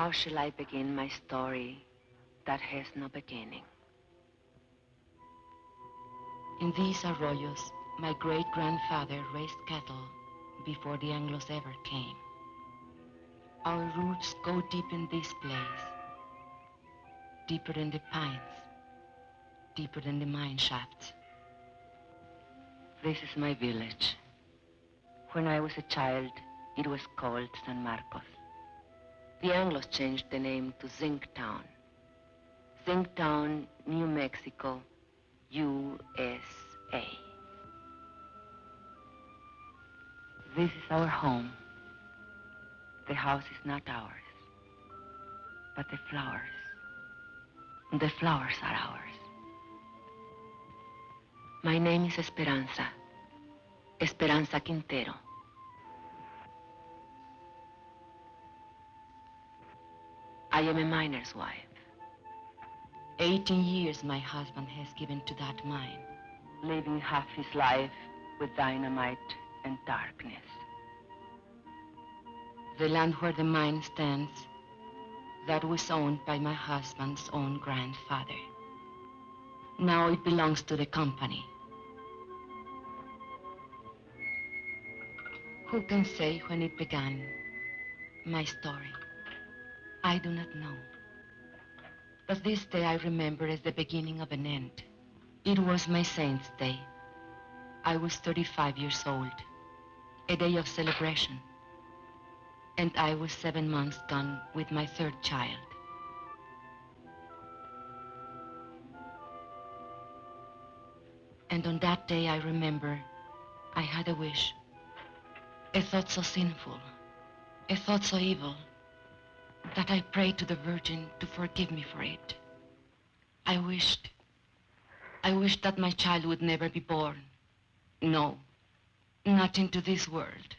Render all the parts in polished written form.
How shall I begin my story that has no beginning? In these arroyos, my great-grandfather raised cattle before the Anglos ever came. Our roots go deep in this place, deeper than the pines, deeper than the mine shafts. This is my village. When I was a child, it was called San Marcos. The Anglos changed the name to Zinc Town. Zinc Town, New Mexico, USA. This is our home. The house is not ours, but the flowers. The flowers are ours. My name is Esperanza. Esperanza Quintero. I am a miner's wife. 18 years my husband has given to that mine. Living half his life with dynamite and darkness. The land where the mine stands, that was owned by my husband's own grandfather. Now it belongs to the company. Who can say when it began, my story? I do not know. But this day I remember as the beginning of an end. It was my saint's day. I was 35 years old, a day of celebration. And I was 7 months gone with my third child. And on that day I remember I had a wish, a thought so sinful, a thought so evil, that I prayed to the Virgin to forgive me for it. I wished that my child would never be born. No, not into this world.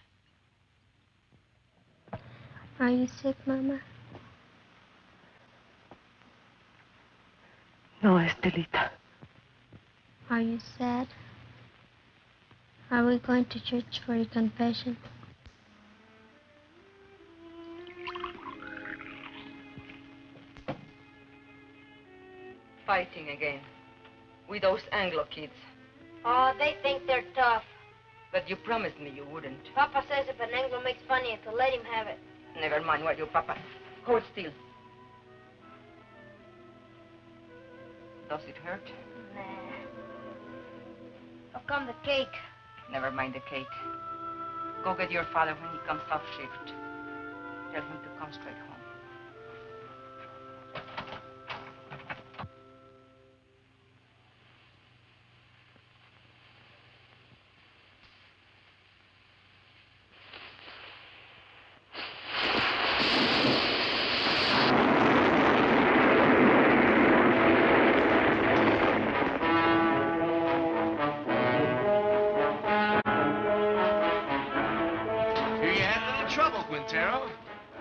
Are you sick, Mama? No, Estelita. Are you sad? Are we going to church for your confession? Fighting again. With those Anglo kids. Oh, they think they're tough. But you promised me you wouldn't. Papa says if an Anglo makes fun of you, to let him have it. Never mind what you, Papa. Hold still. Does it hurt? Nah. How come the cake? Never mind the cake. Go get your father when he comes off shift. Tell him to come straight home.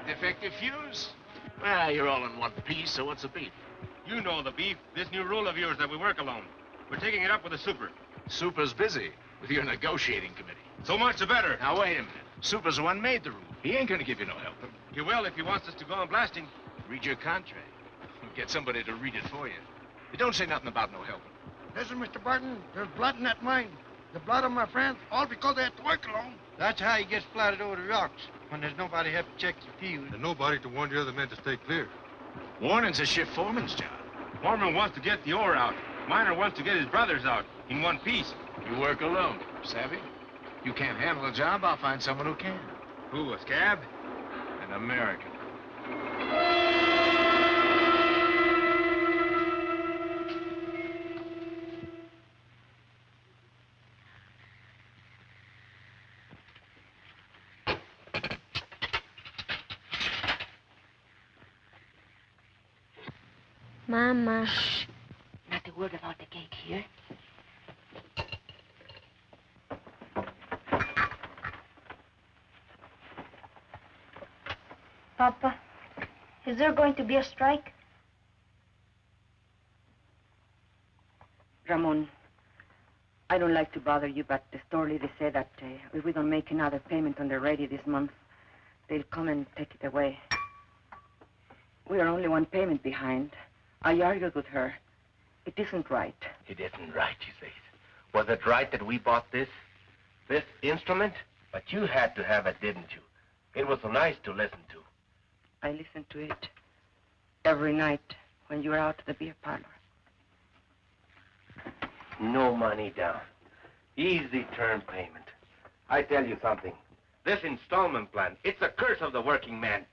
Defective fuse? Well, you're all in one piece, so what's the beef? You know the beef. This new rule of yours that we work alone. We're taking it up with the super. Super's busy with your negotiating committee. So much the better. Now, wait a minute. Super's the one made the rule. He ain't gonna give you no help. He will if he wants us to go on blasting. Read your contract. Get somebody to read it for you. It don't say nothing about no help. Listen, Mr. Barton, there's blood in that mine. The blood of my friends, all because they have to work alone. That's how he gets splattered over the rocks, when there's nobody to help check the fuse. And nobody to warn the other men to stay clear. Warning's a shift foreman's job. Foreman wants to get the ore out. Miner wants to get his brothers out in one piece. You work alone, savvy? You can't handle a job, I'll find someone who can. Who, a scab? An American. Mama. Shh. Not a word about the cake here. Papa, is there going to be a strike? Ramon, I don't like to bother you, but the store leader said that if we don't make another payment on the radio this month, they'll come and take it away. We are only one payment behind. I argued with her. It isn't right. It isn't right, you say. Was it right that we bought this instrument? But you had to have it, didn't you? It was so nice to listen to. I listened to it every night when you were out at the beer parlor. No money down. Easy term payment. I tell you something. This installment plan, it's a curse of the working man.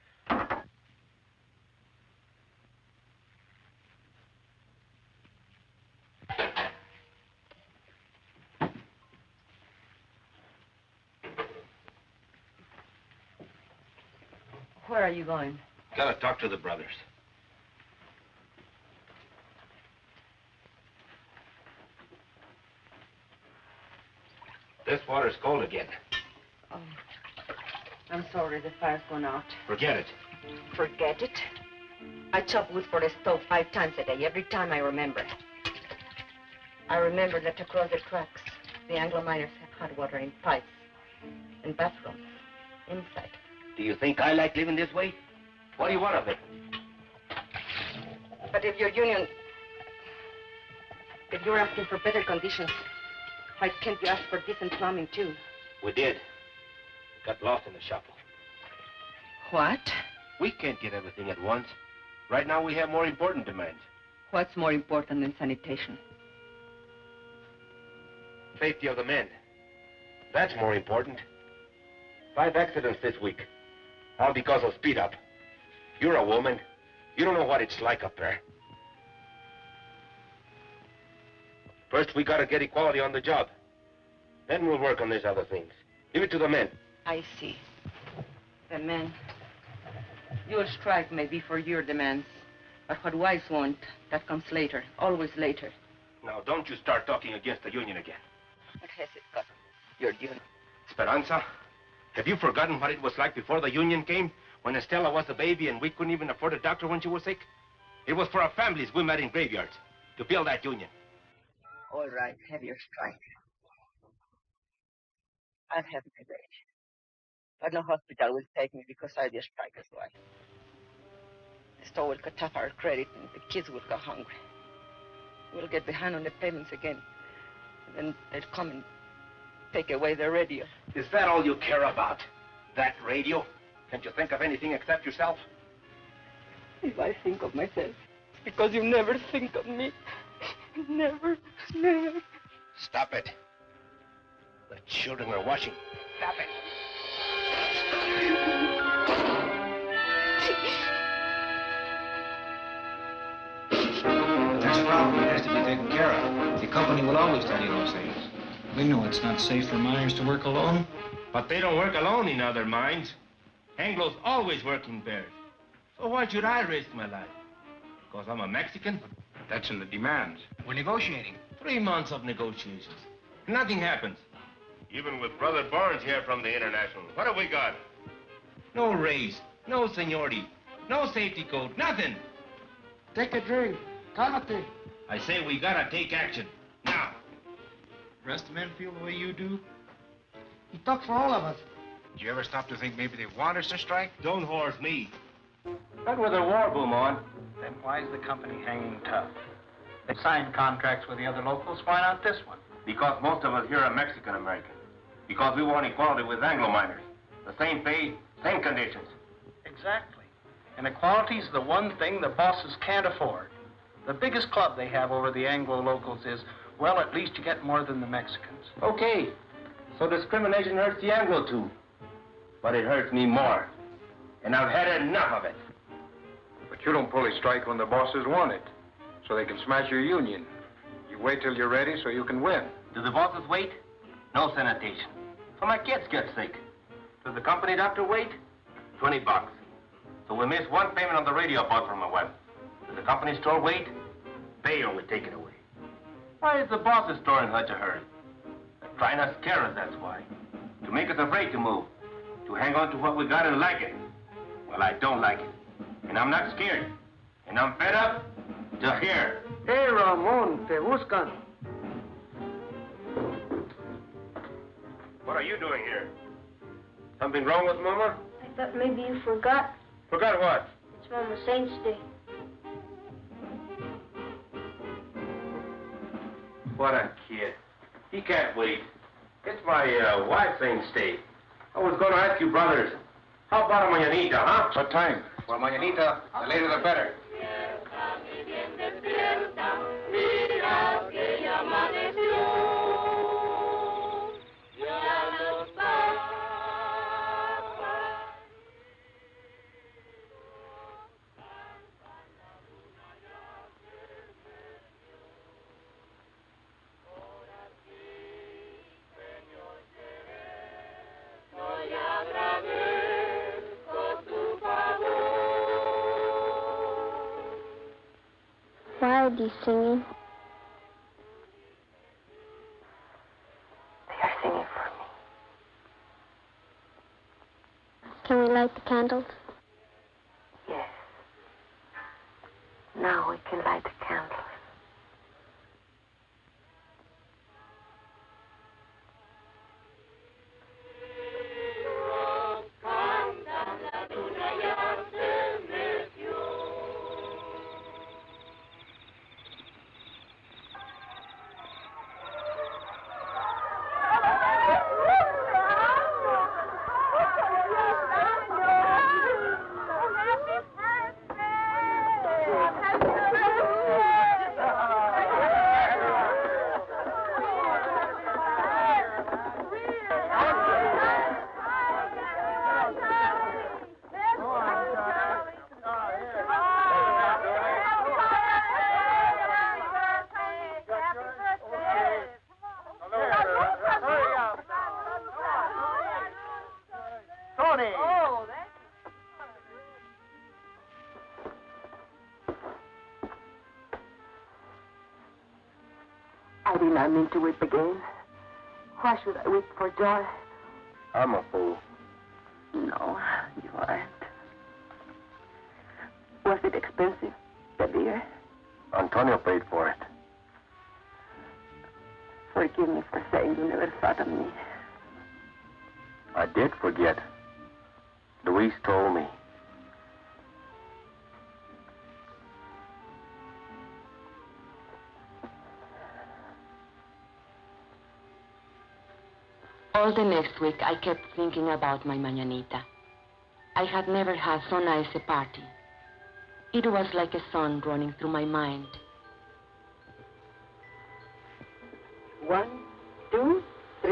Where are you going? Gotta talk to the brothers. This water's cold again. Oh, I'm sorry the fire's gone out. Forget it. Forget it? I chop wood for the stove 5 times a day, every time I remember. I remember that across the tracks, the Anglo miners have hot water in pipes and bathrooms inside. Do you think I like living this way? What do you want of it? But if your union... If you're asking for better conditions, why can't you ask for decent plumbing, too? We did. Got lost in the shuffle. What? We can't get everything at once. Right now, we have more important demands. What's more important than sanitation? Safety of the men. That's more important. 5 accidents this week. All because of speed up. You're a woman. You don't know what it's like up there. First, we gotta get equality on the job. Then we'll work on these other things. Leave it to the men. I see. The men. You'll strike maybe for your demands. But what wives want, that comes later. Always later. Now, don't you start talking against the union again. What has it got? Your union. Esperanza, have you forgotten what it was like before the union came? When Estella was a baby and we couldn't even afford a doctor when she was sick? It was for our families we met in graveyards to build that union. All right, have your strike. I'll have my way. But no hospital will take me because I'll be a striker's wife. The store will cut off our credit and the kids will go hungry. We'll get behind on the payments again. And then they'll come and take away the radio. Is that all you care about? That radio? Can't you think of anything except yourself? If I think of myself, it's because you never think of me. Never, never. Stop it. The children are watching. Stop it. There's a problem that has to be taken care of. The company will always tell you those things. We know it's not safe for miners to work alone. But they don't work alone in other mines. Anglo's always work in pairs. So why should I risk my life? Because I'm a Mexican? That's in the demands. We're negotiating. 3 months of negotiations. Nothing happens. Even with Brother Barnes here from the International, what have we got? No raise, no seniority, no safety code, nothing. Take a drink. Cálmate. I say we gotta take action. Now. The rest of the men feel the way you do? He talks for all of us. Did you ever stop to think maybe they want us to strike? Don't horse me. Not with a war boom on. Then why is the company hanging tough? They signed contracts with the other locals. Why not this one? Because most of us here are Mexican-American. Because we want equality with Anglo miners. The same pay, same conditions. Exactly. And equality's the one thing the bosses can't afford. The biggest club they have over the Anglo locals is, well, at least you get more than the Mexicans. Okay. So discrimination hurts the Anglo too. But it hurts me more. And I've had enough of it. But you don't pull a strike when the bosses want it, so they can smash your union. You wait till you're ready so you can win. Do the bosses wait? No sanitation. So my kids get sick. Does the company doctor wait? $20. So we miss one payment on the radio I bought from my wife. Does the company store wait? They only take it away. Why is the boss's store in such a hurry? They're trying to scare us, that's why. To make us afraid to move. To hang on to what we got and like it. Well, I don't like it. And I'm not scared. And I'm fed up to here. Hey, Ramon, te buscan. What are you doing here? Something wrong with Mama? I thought maybe you forgot. Forgot what? It's Mama Saint's Day. What a kid. He can't wait. It's my wife's Saint's Day. I was going to ask you, brothers, how about a mañanita, huh? What time? Well, mañanita, the later the better. Why are they singing? They are singing for me. Can we light the candles? Yes. Now we can light the candles. I did not mean to weep again. Why should I weep for joy? I'm a fool. No, you aren't. Was it expensive, the beer? Antonio paid for it. Forgive me for saying you never thought of me. I did forget. Luis told me. All the next week, I kept thinking about my mañanita. I had never had so nice a party. It was like a song running through my mind. 1, 2, 3.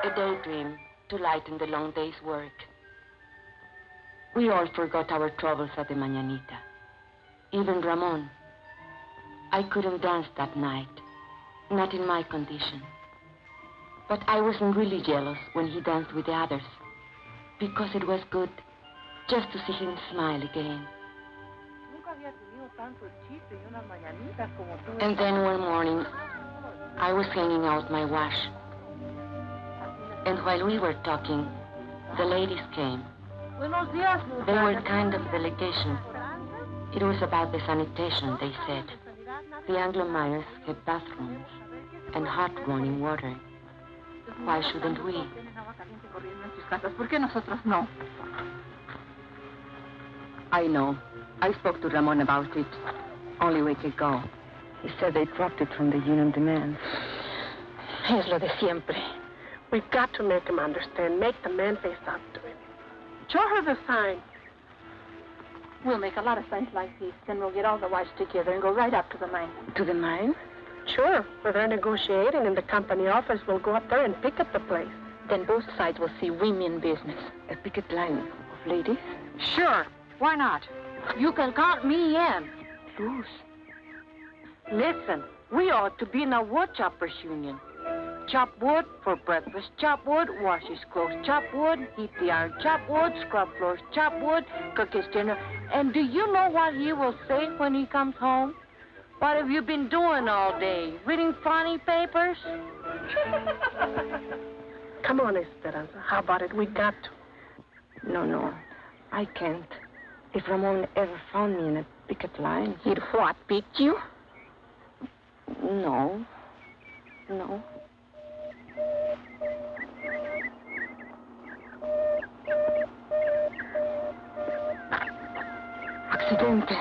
A daydream to lighten the long day's work. We all forgot our troubles at the mañanita. Even Ramon. I couldn't dance that night, not in my condition. But I wasn't really jealous when he danced with the others, because it was good just to see him smile again. And then one morning, I was hanging out my wash. And while we were talking, the ladies came. They were kind of delegation. It was about the sanitation, they said. The Anglo-Myers have bathrooms and hot running water. Why shouldn't we? I know. I spoke to Ramon about it only a week ago. He said they dropped it from the union demands. Es lo de siempre. We've got to make him understand. Make the men face up to him. Show her the sign. We'll make a lot of signs like these. Then we'll get all the wives together and go right up to the mine. To the mine? Sure. Where they're negotiating in the company office, we'll go up there and picket the place. Then both sides will see women business. A picket line of ladies? Sure. Why not? You can count me in. Luz. Listen, we ought to be in a wood choppers union. Chop wood for breakfast, chop wood, wash his clothes, chop wood, heat the iron, chop wood, scrub floors, chop wood, cook his dinner. And do you know what he will say when he comes home? What have you been doing all day? Reading funny papers? Come on, Esperanza. How about it? We got to. No. I can't. If Ramon ever found me in a picket line... He'd what, beat you? No. Accidente.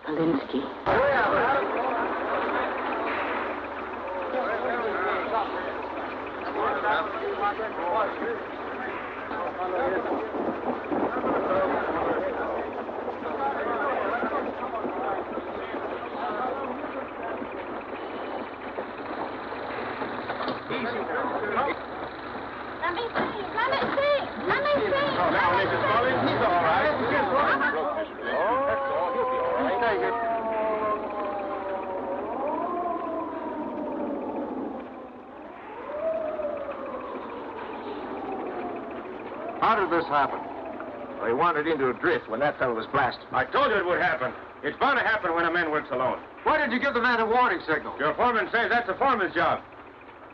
Alinsky. How did this happen? Well, he wandered into a drift when that fellow was blasted. I told you it would happen. It's bound to happen when a man works alone. Why did you give the man a warning signal? Your foreman says that's the foreman's job.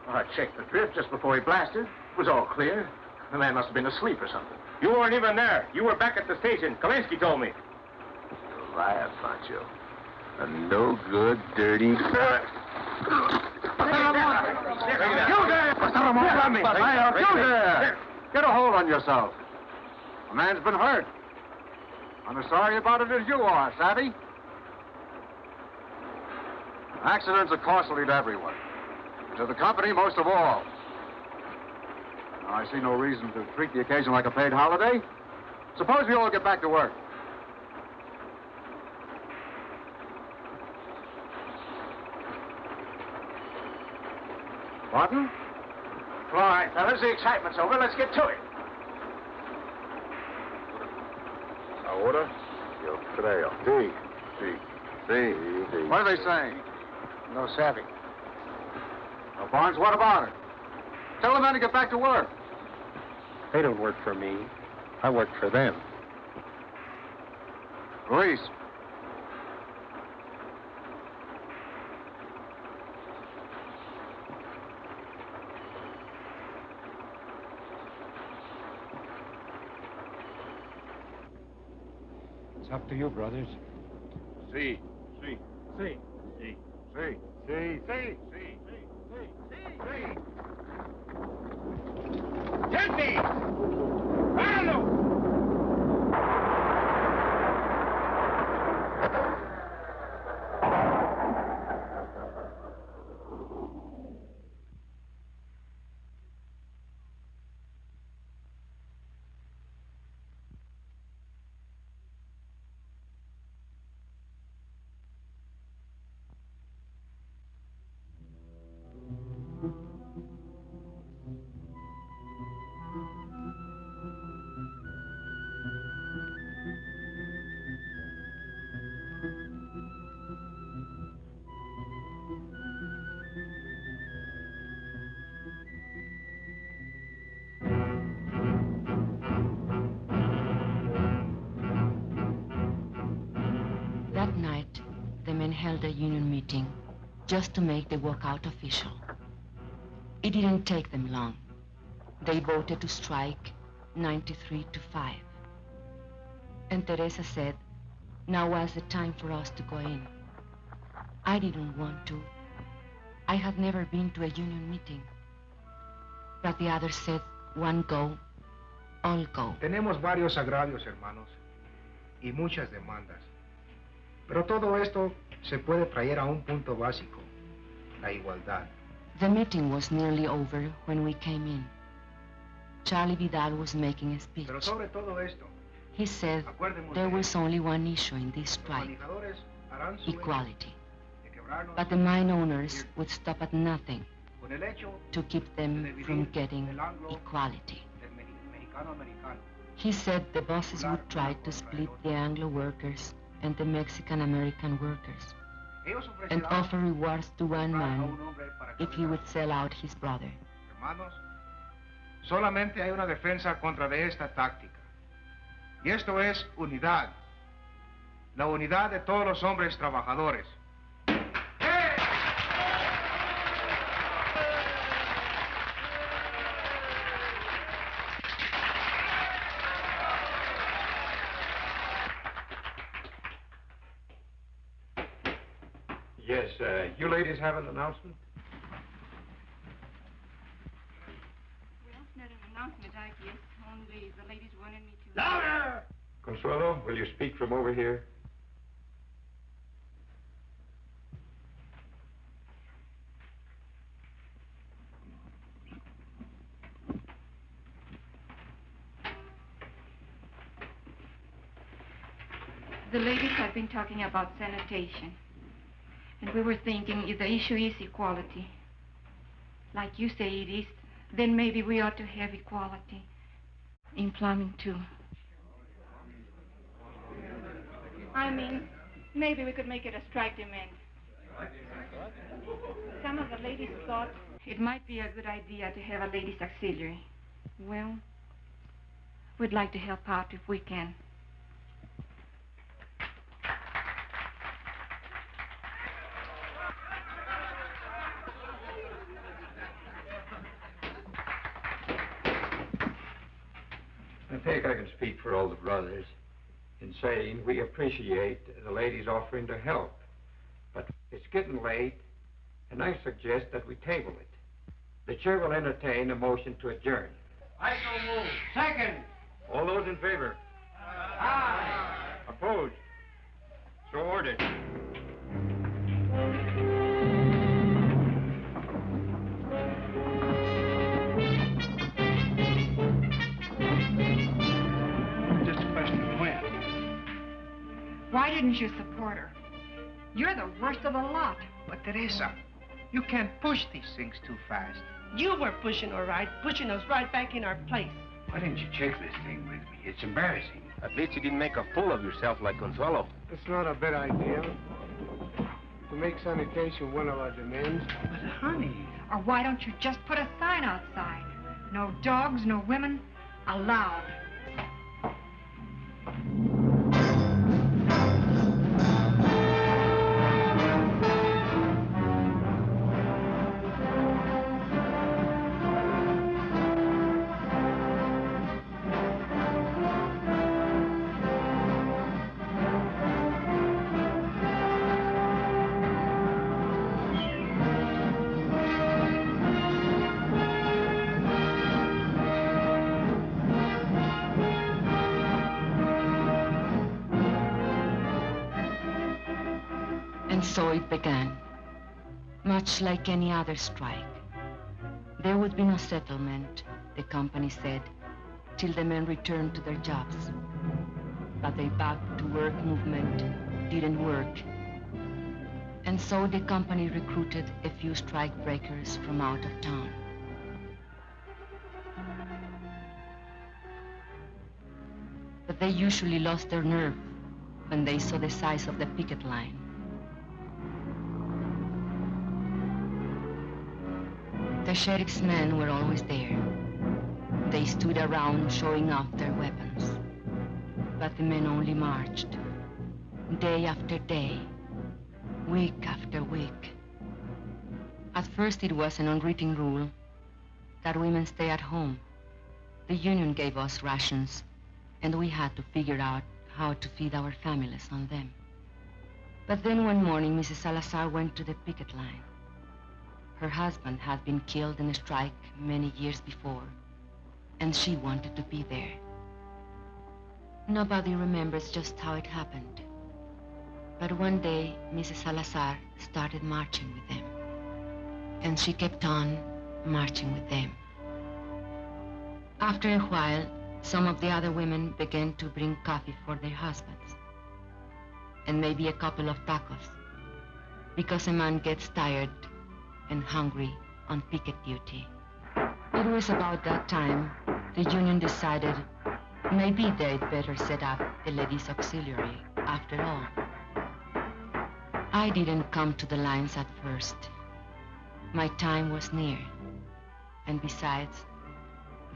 Well, I checked the drift just before he blasted. It was all clear. The man must have been asleep or something. You weren't even there. You were back at the station. Kalinsky told me. You liar, Pancho. A no good, dirty... You there! Ramon! You there! Get a hold on yourself. A man's been hurt. I'm as sorry about it as you are, Sarvi. Accidents are costly to everyone. To the company, most of all. Now, I see no reason to treat the occasion like a paid holiday. Suppose we all get back to work. Martin? All right, fellas, the excitement's over. Let's get to it. Ahora, yo creo. Sí, sí, sí, sí. What are they saying? No savvy. Now, Barnes, what about it? Tell the men to get back to work. They don't work for me. I work for them. Luis. It's up to you, brothers. Sí, sí, Sí. sí, Sí. sí, sí, sí, sí. ¡Gente! ¡Páralo! That night, the men held a union meeting just to make the walkout official. It didn't take them long. They voted to strike 93-5. And Teresa said, now was the time for us to go in. I didn't want to. I had never been to a union meeting. But the others said, one go, all go. Tenemos varios agravios, hermanos, y muchas demandas. Pero todo esto se puede traer a un punto básico, la igualdad. The meeting was nearly over when we came in. Charlie Vidal was making a speech. Pero sobre todo esto, he said there was only one issue in this strike, equality. But the mine owners would stop at nothing to keep them from getting equality. He said the bosses would try to split the Anglo workers and the Mexican-American workers and offer rewards to one man if he would sell out his brother. Hermanos, solamente hay una defensa contra de esta táctica. Y esto es unidad. La unidad de todos los hombres trabajadores. Yes, you ladies have an announcement? Well, it's not an announcement, I guess. Only the ladies wanted me to... Louder! Consuelo, will you speak from over here? The ladies have been talking about sanitation. And we were thinking if the issue is equality, like you say it is, then maybe we ought to have equality in plumbing too. I mean, maybe we could make it a strike demand. Some of the ladies thought it might be a good idea to have a ladies' auxiliary. Well, we'd like to help out if we can. I think I can speak for all the brothers in saying we appreciate the ladies offering to help. But it's getting late, and I suggest that we table it. The chair will entertain a motion to adjourn. I so move. Second. All those in favor? Aye. Opposed? So ordered. Why didn't you support her? You're the worst of the lot. But Teresa, you can't push these things too fast. You were pushing all right, pushing us right back in our place. Why didn't you check this thing with me? It's embarrassing. At least you didn't make a fool of yourself like Consuelo. It's not a bad idea to make sanitation one of our demands. But honey... Or why don't you just put a sign outside? No dogs, no women, allowed. And so it began, much like any other strike. There would be no settlement, the company said, till the men returned to their jobs. But the back-to-work movement didn't work. And so the company recruited a few strike breakers from out of town. But they usually lost their nerve when they saw the size of the picket line. The sheriff's men were always there. They stood around showing off their weapons. But the men only marched, day after day, week after week. At first it was an unwritten rule that women stay at home. The union gave us rations, and we had to figure out how to feed our families on them. But then one morning, Mrs. Salazar went to the picket line. Her husband had been killed in a strike many years before, and she wanted to be there. Nobody remembers just how it happened. But one day, Mrs. Salazar started marching with them. And she kept on marching with them. After a while, some of the other women began to bring coffee for their husbands. And maybe a couple of tacos, because a man gets tired and hungry on picket duty. It was about that time the union decided maybe they'd better set up a ladies' auxiliary after all. I didn't come to the lines at first. My time was near. And besides,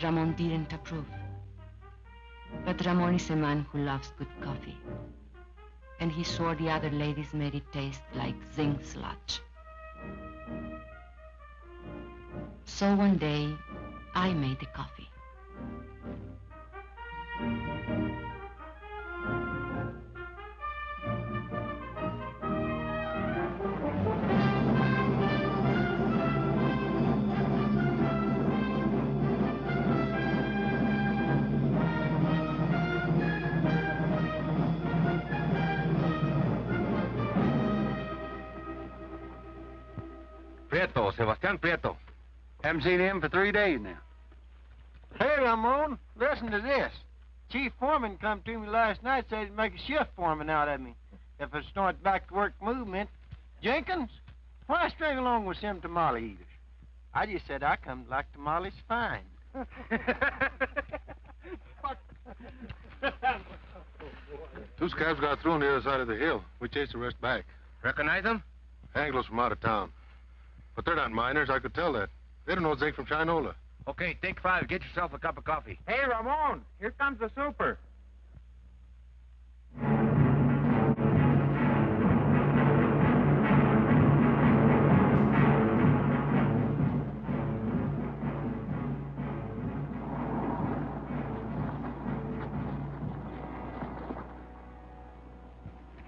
Ramon didn't approve. But Ramon is a man who loves good coffee. And he swore the other ladies made it taste like zinc sludge. So one day, I made the coffee. Prieto, Sebastian Prieto. Haven't seen him for 3 days now. Hey, Ramon, listen to this. Chief Foreman come to me last night, said he'd make a shift foreman out of me if I start back to work movement. Jenkins, why string along with them tamale eaters? I just said I come to like tamales fine. Two scabs got through on the other side of the hill. We chased the rest back. Recognize them? Anglos from out of town. But they're not miners, I could tell that. They don't know zinc from Chinola. Okay, take 5. Get yourself a cup of coffee. Hey, Ramon, here comes the super.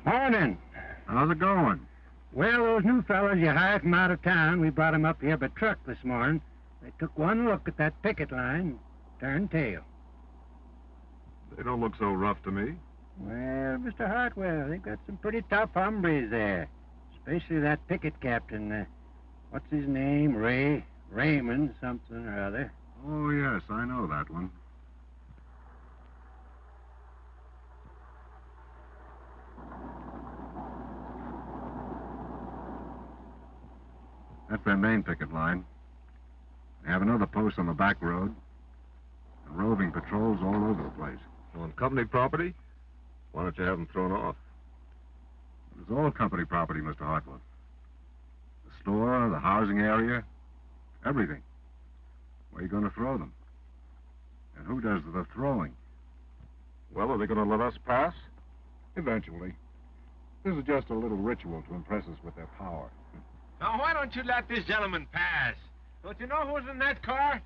Morning. How's it going? Well, those new fellas you hired from out of town, we brought 'em up here by truck this morning. They took one look at that picket line, turned tail. They don't look so rough to me. Well, Mr. Hartwell, they've got some pretty tough hombres there. Especially that picket captain, what's his name? Raymond something or other. Oh, yes, I know that one. That's their main picket line. They have another post on the back road. And roving patrols all over the place. On company property? Why don't you have them thrown off? It's all company property, Mr. Hartwell. The store, the housing area, everything. Where are you going to throw them? And who does the throwing? Well, are they going to let us pass? Eventually. This is just a little ritual to impress us with their power. Now, why don't you let this gentleman pass? Don't you know who's in that car?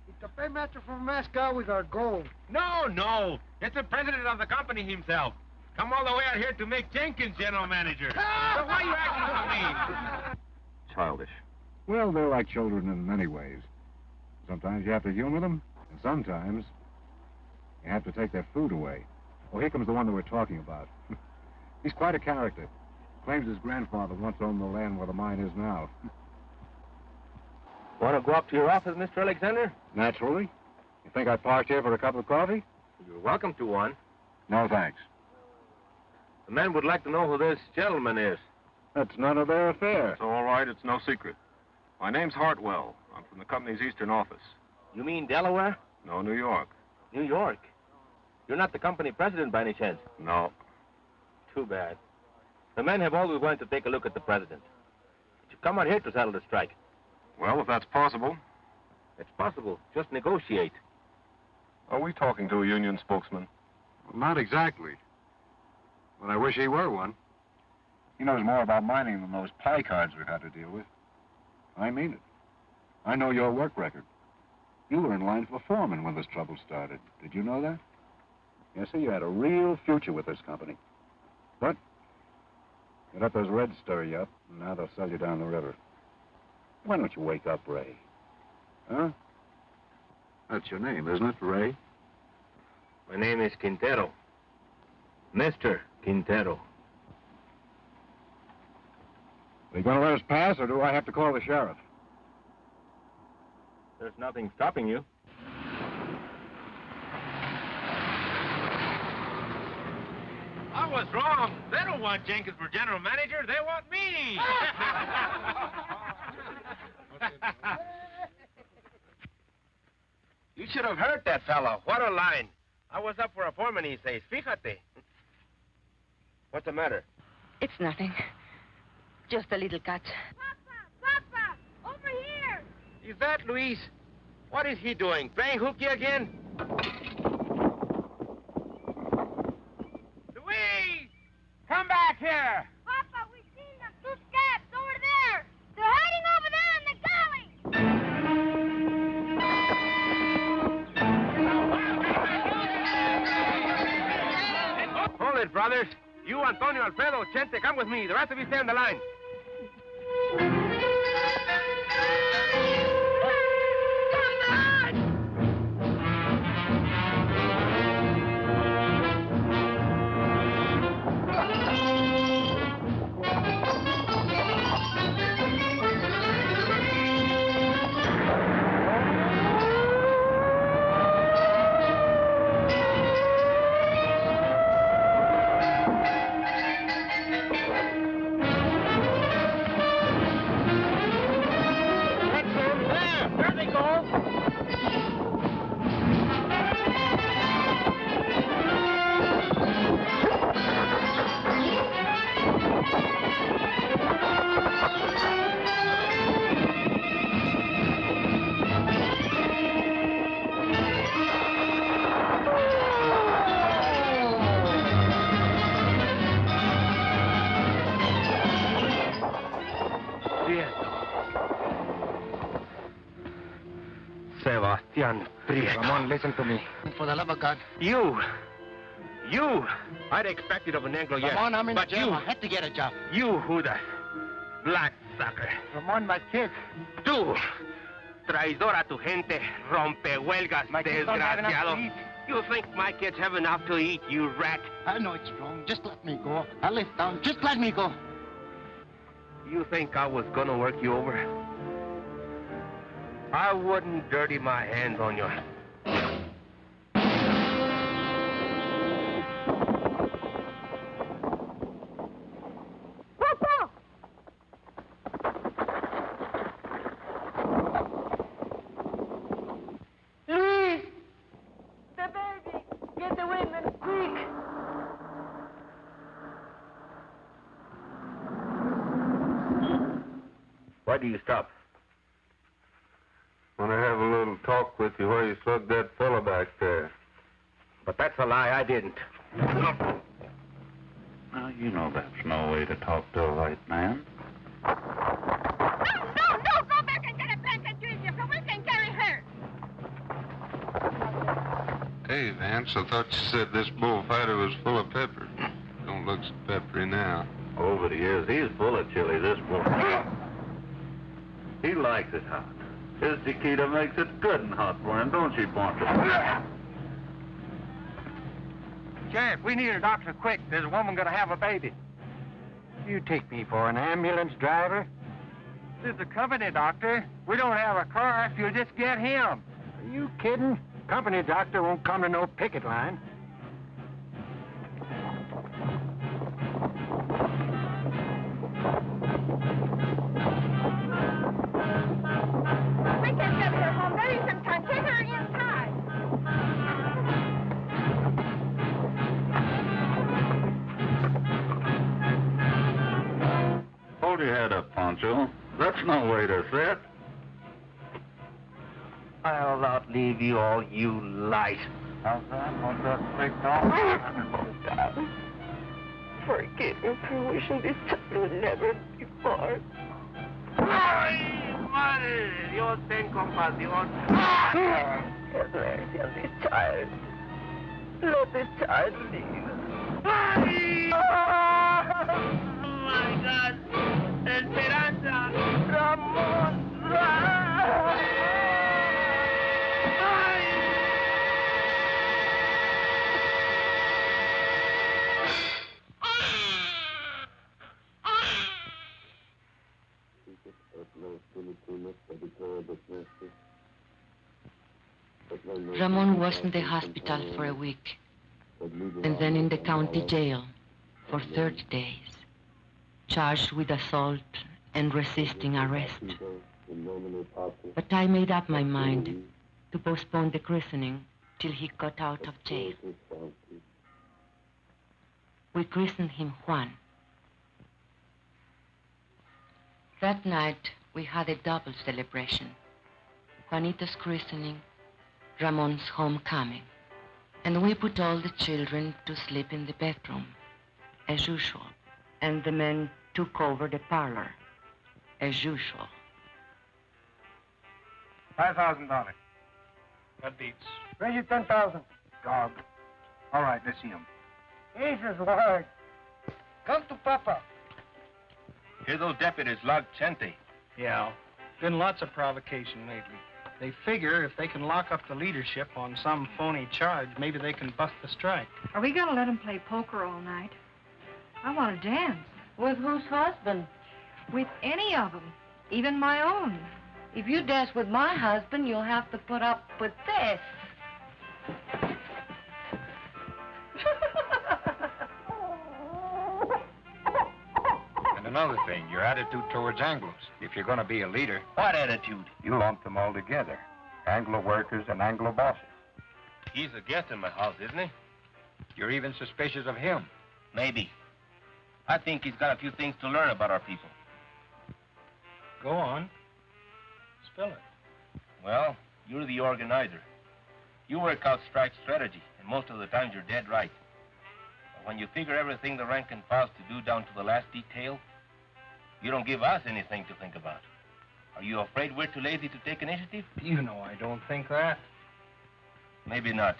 It's the paymaster from Moscow with our gold. No. It's the president of the company himself. Come all the way out here to make Jenkins general manager. So why are you acting so mean? Childish. Well, they're like children in many ways. Sometimes you have to humor them, and sometimes you have to take their food away. Oh, here comes the one that we're talking about. He's quite a character. Claims his grandfather once owned the land where the mine is now. Want to go up to your office, Mr. Alexander? Naturally. You think I parked here for a cup of coffee? You're welcome to one. No, thanks. The men would like to know who this gentleman is. That's none of their affair. It's all right, it's no secret. My name's Hartwell. I'm from the company's eastern office. You mean Delaware? No, New York. New York? You're not the company president by any chance? No. Too bad. The men have always wanted to take a look at the president. But you come out here to settle the strike. Well, if that's possible. It's possible. Just negotiate. Are we talking to a union spokesman? Well, not exactly. But I wish he were one. He knows more about mining than those pie cards we've had to deal with. I mean it. I know your work record. You were in line for foreman when this trouble started. Did you know that? Yes, sir, you had a real future with this company. But you let those Reds stir you up, and now they'll sell you down the river. Why don't you wake up, Ray? Huh? That's your name, isn't it, Ray? My name is Quintero. Mr. Quintero. Are you going to let us pass, or do I have to call the sheriff? There's nothing stopping you. I was wrong. They don't want Jenkins for general manager. They want me. You should have heard that fellow. What a line. I was up for a foreman, he says. Fíjate. What's the matter? It's nothing. Just a little cut. Papa! Over here! Is that Luis? What is he doing? Playing hooky again? Luis! Come back here! Papa, we've seen them. Two scabs over there. They're hiding over there in the gully. Hold it, brothers. You, Antonio, Alfredo, Chente, come with me. The rest of you stay on the line. Ramon, listen to me. For the love of God. You! I'd expect it of an Anglo, yes. Ramon, I'm in but jail. you, I had to get a job. You, Judas. Black sucker. Ramon, my kids. Tú, traidor a tu gente, rompehuelgas, desgraciado. You think my kids have enough to eat, you rat? I know it's wrong. Just let me go. I live down. Just let me go. You think I was gonna work you over? I wouldn't dirty my hands on you. Papa! Luis! The baby! Get the women, quick! Why do you stop? Want to have a little talk with you while you slug that fella back there. But that's a lie. I didn't. Well, you know that's no way to talk to a white man. No! Go back and get a blanket, Junior, so we can carry her. Hey, Vance, I thought you said this bullfighter was full of pepper. Don't look so peppery now. Over the years, he's full of chili, this bull. He likes it hot. His Chiquita makes it good and hot for him, don't she, Poncho? Sheriff, we need a doctor quick. There's a woman gonna have a baby. You take me for an ambulance driver? This is a company doctor. We don't have a car if you'll just get him. Are you kidding? Company doctor won't come to no picket line. We can get her home. There is some time. Take her inside. Hold your head up, Poncho. That's no way to sit. I'll not leave you all, you light. How's that? What's that big dog? God, forgive me for wishing this child would never be born. ¡Ay, madre! Dios ten compasión. Have mercy on this child. Let this child live. ¡Ay! ¡Oh, my God! ¡Esperanza! ¡Ramón! Ramon was in the hospital for a week, and then in the county jail for 30 days, charged with assault and resisting arrest. But I made up my mind to postpone the christening till he got out of jail. We christened him Juan. That night, we had a double celebration. Juanito's christening, Ramon's homecoming. And we put all the children to sleep in the bedroom, as usual. And the men took over the parlor, as usual. $5,000. That beats. Raise it 10,000. Dog. All right, let's see him. Jesus, Lord. Come to Papa. Hear those deputies log Chente. Yeah. Been lots of provocation lately. They figure if they can lock up the leadership on some phony charge, maybe they can bust the strike. Are we going to let him play poker all night? I want to dance. With whose husband? With any of them, even my own. If you dance with my husband, you'll have to put up with this. And another thing, your attitude towards Anglos. If you're going to be a leader... What attitude? You lump them all together. Anglo workers and Anglo bosses. He's a guest in my house, isn't he? You're even suspicious of him. Maybe. I think he's got a few things to learn about our people. Go on. Spill it. Well, you're the organizer. You work out strike strategy, and most of the times you're dead right. But when you figure everything the rank and file's to do down to the last detail, you don't give us anything to think about. Are you afraid we're too lazy to take initiative? You know I don't think that. Maybe not.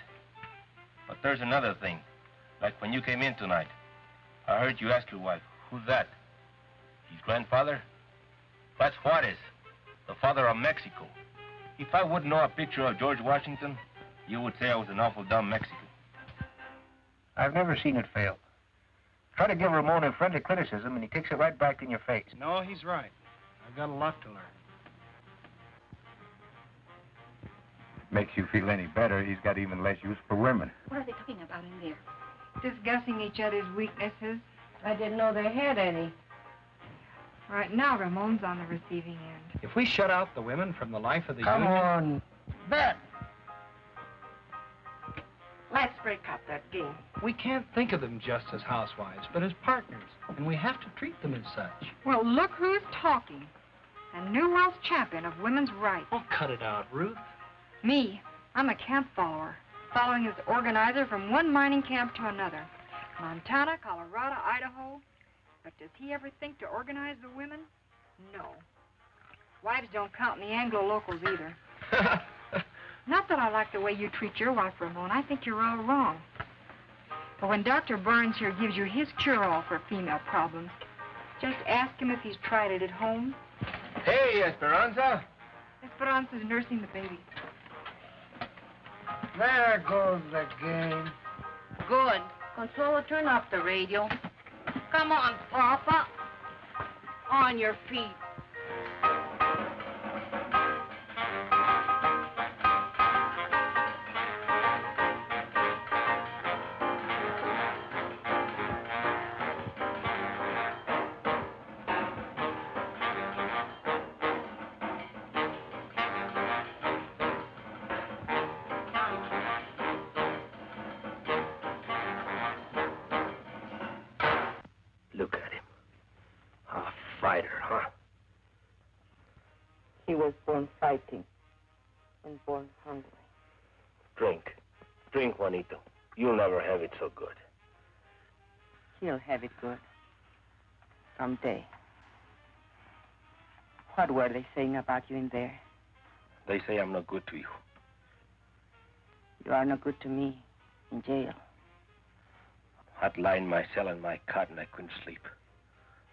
But there's another thing. Like when you came in tonight, I heard you ask your wife, who's that? His grandfather? That's Juarez, the father of Mexico. If I wouldn't know a picture of George Washington, you would say I was an awful dumb Mexican. I've never seen it fail. Try to give Ramon a friendly criticism, and he kicks it right back in your face. No, he's right. I've got a lot to learn. Makes you feel any better, he's got even less use for women. What are they talking about in there? Discussing each other's weaknesses. I didn't know they had any. Right now, Ramon's on the receiving end. If we shut out the women from the life of the Come union... on. Bet. Let's break up that game. We can't think of them just as housewives, but as partners. And we have to treat them as such. Well, look who's talking. A new world champion of women's rights. Oh, cut it out, Ruth. Me. I'm a camp follower, following his organizer from one mining camp to another. Montana, Colorado, Idaho. But does he ever think to organize the women? No. Wives don't count in the Anglo-locals either. Not that I like the way you treat your wife, Ramon. I think you're all wrong. But when Dr. Barnes here gives you his cure-all for female problems, just ask him if he's tried it at home. Hey, Esperanza. Esperanza's nursing the baby. There goes the game. Good. Consuelo, turn off the radio. Come on, Papa. On your feet. Look at him. A fighter, huh? He was born fighting and born hungry. Drink. Drink, Juanito. You'll never have it so good. He'll have it good. Someday. What were they saying about you in there? They say I'm not good to you. You are no good to me in jail. I'd lie in my cell in my cot and I couldn't sleep.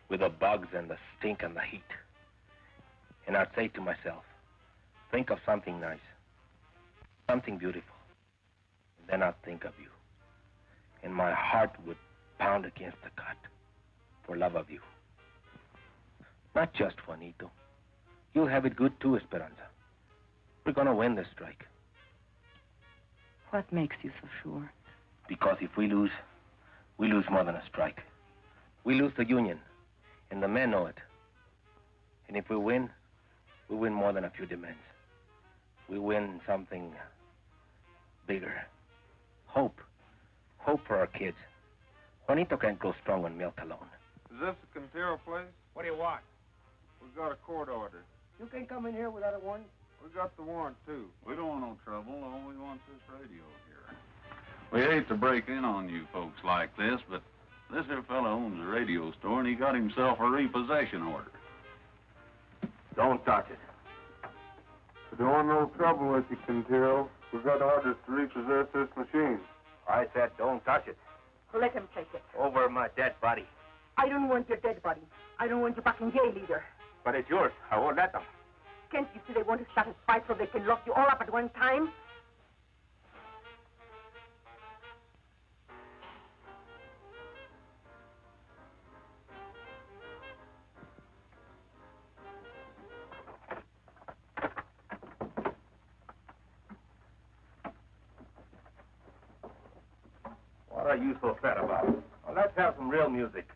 With the bugs and the stink and the heat. And I'd say to myself, think of something nice. Something beautiful. And then I'd think of you. And my heart would pound against the cot for love of you. Not just Juanito, You'll have it good too, Esperanza. We're gonna win this strike. What makes you so sure? Because if we lose more than a strike. We lose the union, and the men know it. And if we win more than a few demands. We win something bigger. Hope. Hope for our kids. Juanito can't grow strong on milk alone. Is this the Quintero place? What do you want? We got a court order. You can't come in here without a warrant. We got the warrant, too. We don't want no trouble. All we want is this radio here. We hate to break in on you folks like this, but this here fella owns a radio store, and he got himself a repossession order. Don't touch it. We don't want no trouble with you, Quintero. We got orders to repossess this machine. I said don't touch it. Let him take it. Over my dead body. I don't want your dead body. I don't want you back in jail either. But it's yours. I won't let them. Can't you see they want to start a fight so they can lock you all up at one time? What are you so sad about? Well, let's have some real music.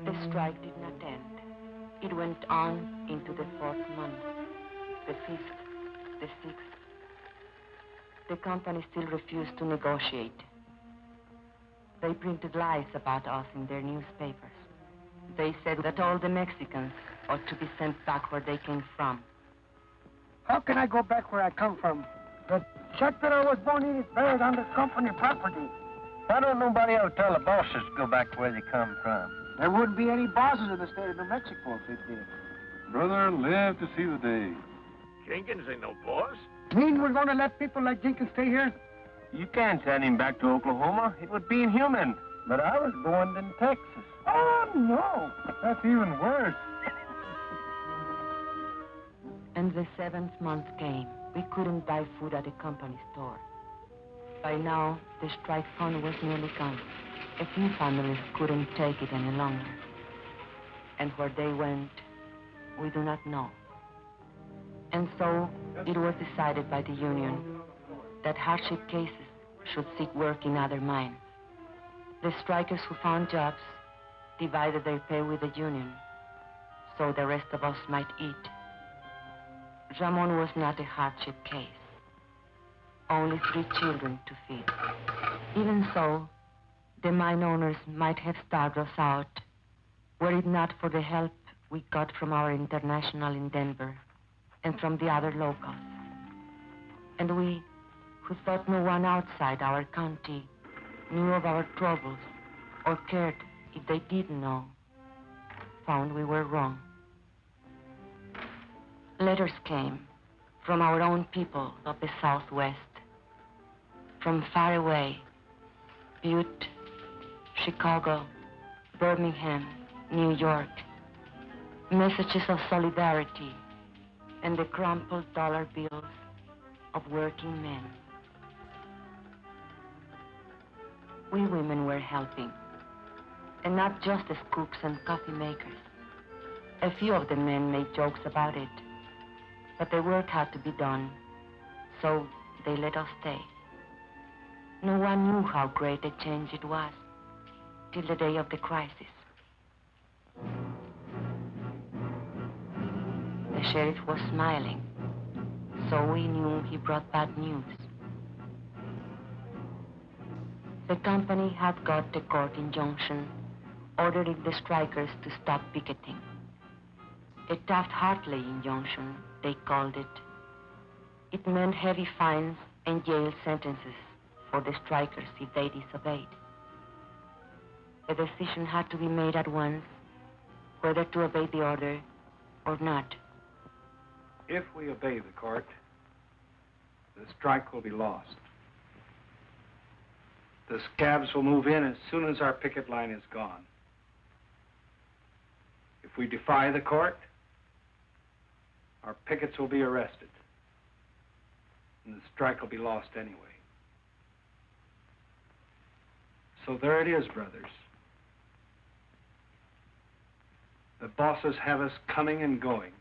The strike did not end. It went on into the 4th month, the 5th, the 6th. The company still refused to negotiate. They printed lies about us in their newspapers. They said that all the Mexicans ought to be sent back where they came from. How can I go back where I come from? The church that I was born in is buried on the company property. Why don't nobody ever tell the bosses to go back where they come from? There wouldn't be any bosses in the state of New Mexico if they did. Brother, live to see the day. Jenkins ain't no boss. Mean we're going to let people like Jenkins stay here? You can't send him back to Oklahoma. It would be inhuman. But I was born in Texas. Oh, no. That's even worse. And the 7th month came. We couldn't buy food at the company store. By now, the strike fund was nearly gone. A few families couldn't take it any longer. And where they went, we do not know. And so, it was decided by the union that hardship cases should seek work in other mines. The strikers who found jobs divided their pay with the union, so the rest of us might eat. Ramon was not a hardship case. Only 3 children to feed. Even so, the mine owners might have starved us out were it not for the help we got from our international in Denver and from the other locals. And we, who thought no one outside our county knew of our troubles or cared if they did know, found we were wrong. Letters came from our own people of the Southwest, from far away, Butte, Chicago, Birmingham, New York, messages of solidarity and the crumpled dollar bills of working men. We women were helping, and not just as cooks and coffee makers. A few of the men made jokes about it, but the work had to be done, so they let us stay. No one knew how great a change it was till the day of the crisis. The sheriff was smiling, so we knew he brought bad news. The company had got a court injunction ordering the strikers to stop picketing. A Taft-Hartley injunction, they called it. It meant heavy fines and jail sentences for the strikers if they disobeyed. A decision had to be made at once whether to obey the order or not. If we obey the court, the strike will be lost. The scabs will move in as soon as our picket line is gone. If we defy the court, our pickets will be arrested. and the strike will be lost anyway. So there it is, brothers. The bosses have us coming and going.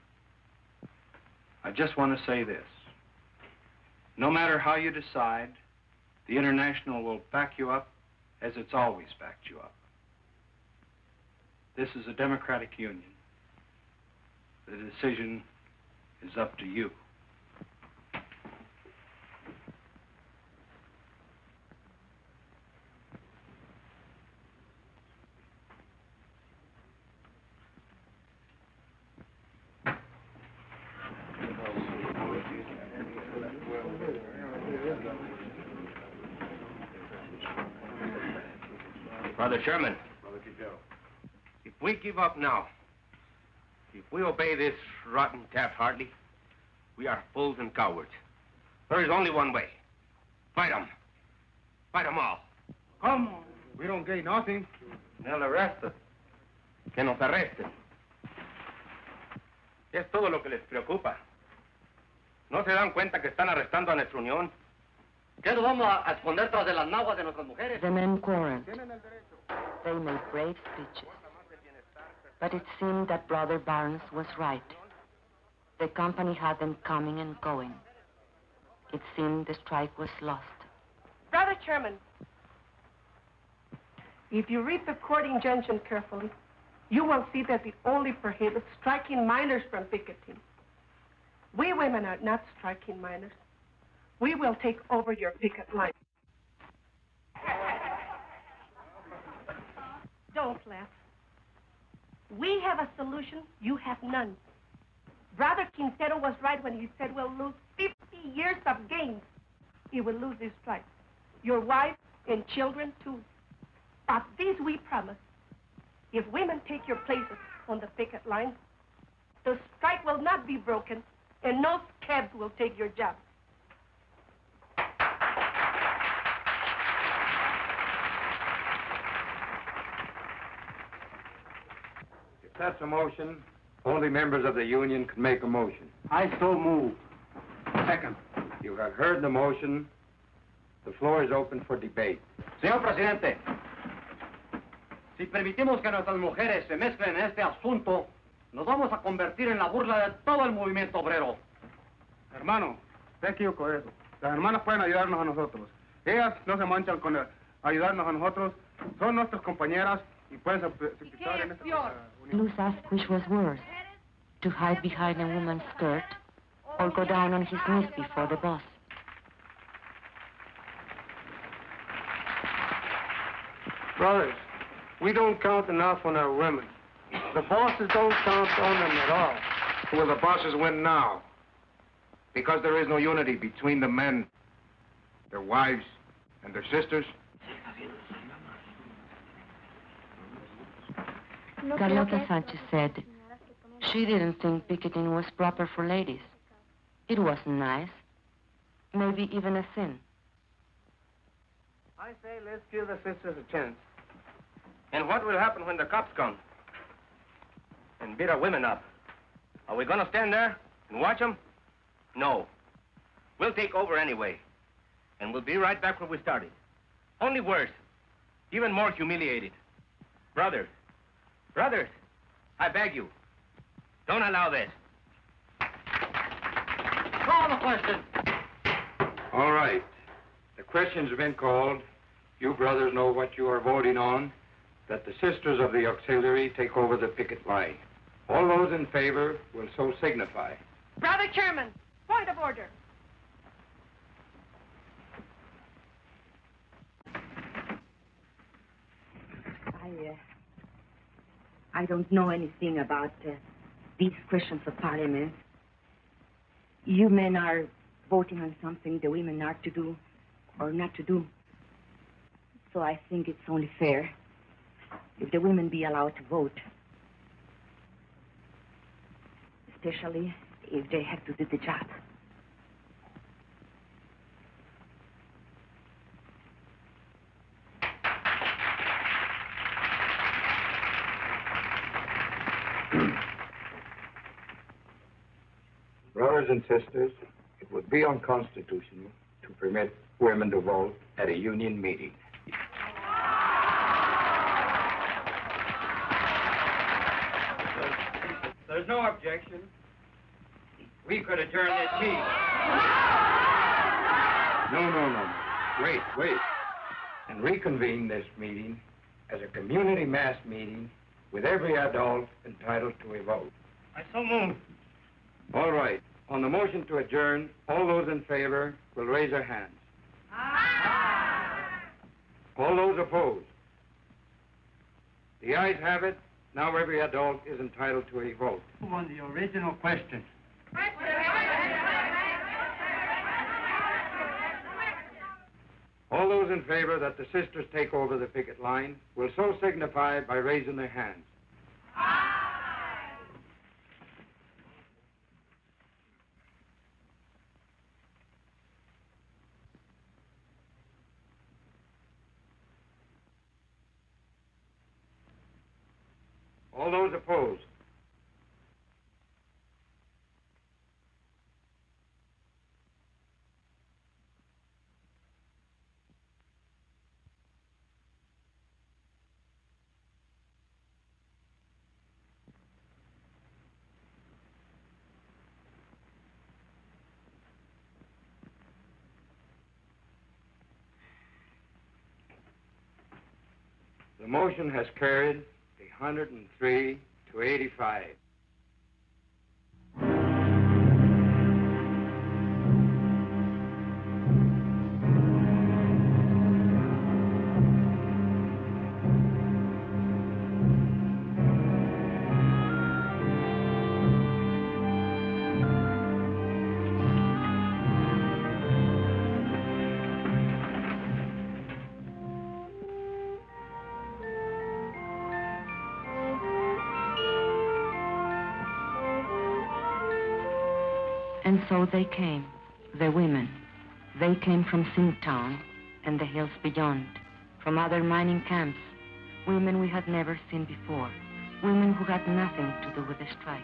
I just want to say this. No matter how you decide, the International will back you up as it's always backed you up. This is a democratic union. The decision is up to you. Brother Sherman, if we give up now, if we obey this rotten Taft-Hartley, we are fools and cowards. There is only one way. Fight them. Fight them all. Come on. We don't gain nothing. They'll arrest us. Que nos arresten. Es todo lo que les preocupa. ¿No se dan cuenta que están arrestando a nuestra unión? ¿Qué nos vamos a esconder tras de las naguas de nuestras mujeres? The men quarreled. They made brave speeches. But it seemed that Brother Barnes was right. The company had them coming and going. It seemed the strike was lost. Brother Chairman, if you read the court injunction carefully, you will see that it only prohibits striking minors from picketing. We women are not striking minors. We will take over your picket line. Don't laugh. We have a solution, you have none. Brother Quintero was right when he said we'll lose 50 years of gains. He will lose this strike. Your wife and children, too. But this we promise. If women take your places on the picket line, the strike will not be broken, and no scabs will take your jobs. If that's a motion, only members of the union can make a motion. I so move. Second. You have heard the motion. The floor is open for debate. Señor Presidente, si permitimos que nuestras mujeres se mezclen en este asunto, nos vamos a convertir en la burla de todo el movimiento obrero. Hermano, te equivoco eso. Las hermanas pueden ayudarnos a nosotros. Ellas no se manchan con ayudarnos a nosotros. Son nuestras compañeras y pueden participar en esta unión. Luz asked which was worse, to hide behind a woman's skirt or go down on his knees before the boss. Brothers, we don't count enough on our women. The bosses don't count on them at all. Will the bosses win now? Because there is no unity between the men, their wives, and their sisters? Carlota Sanchez said she didn't think picketing was proper for ladies. It wasn't nice, maybe even a sin. I say let's give the sisters a chance. And what will happen when the cops come and beat our women up? Are we going to stand there and watch them? No. We'll take over anyway. And we'll be right back where we started. Only worse. Even more humiliated. Brothers, I beg you, don't allow this. Call the question. All right. The question's been called. You brothers know what you are voting on, that the sisters of the auxiliary take over the picket line. All those in favor will so signify. Brother Chairman, point of order. I don't know anything about these questions of parliament. You men are voting on something the women are to do or not to do. So I think it's only fair if the women be allowed to vote. Especially if they have to do the job. Brothers and sisters, it would be unconstitutional to permit women to vote at a union meeting. There's no objection. We could adjourn this meeting. No. Wait. And reconvene this meeting as a community mass meeting with every adult entitled to a vote. I so move. All right. On the motion to adjourn, all those in favor will raise their hands. Aye. All those opposed? The ayes have it. Now every adult is entitled to a vote. On the original question. All those in favor that the sisters take over the picket line will so signify by raising their hands. All those opposed? The motion has carried 103 to 85. And so they came, the women. They came from Zinc Town and the hills beyond, from other mining camps, women we had never seen before, women who had nothing to do with the strike.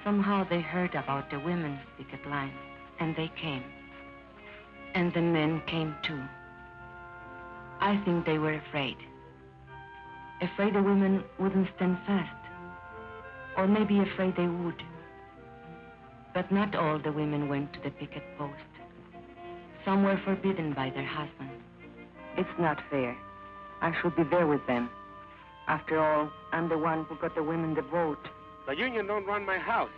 Somehow they heard about the women's picket line, and they came. And the men came too. I think they were afraid. Afraid the women wouldn't stand fast, or maybe afraid they would. But not all the women went to the picket post. Some were forbidden by their husbands. It's not fair. I should be there with them. After all, I'm the one who got the women the vote. The union don't run my house.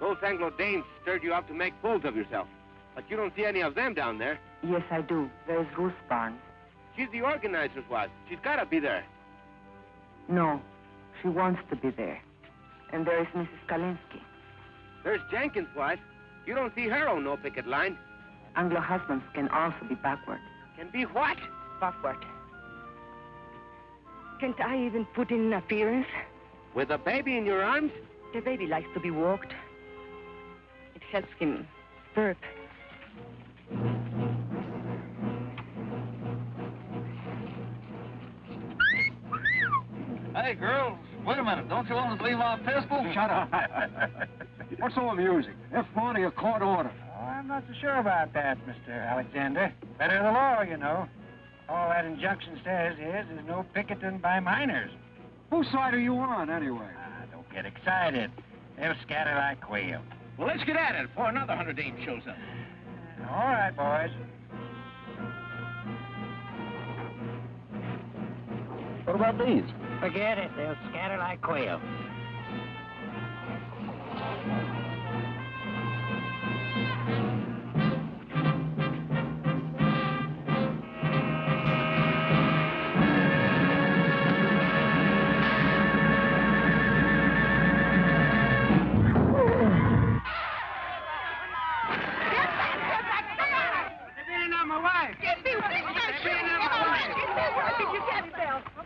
Those Anglo-Danes stirred you up to make fools of yourself. But you don't see any of them down there. Yes, I do. There's Ruth Barnes. She's the organizer's wife. She's gotta be there. No, she wants to be there. And there is Mrs. Kalinsky. There's Jenkins' wife. You don't see her on no picket line. Anglo husbands can also be backward. Can be what? Backward. Can't I even put in an appearance? With a baby in your arms? The baby likes to be walked. It helps him burp. Hey, girls, wait a minute. Don't you want to leave our pistol? Shut up. What's so amusing? F1 or your court order? Oh, I'm not so sure about that, Mr. Alexander. Better the law, you know. All that injunction says is there's no picketing by miners. Whose side are you on, anyway? Don't get excited. They'll scatter like quail. Well, let's get at it before another 100 Danes shows up. All right, boys. What about these? Forget it. They'll scatter like quail.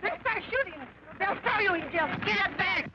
They'll start shooting. They'll throw you in jail. Get back.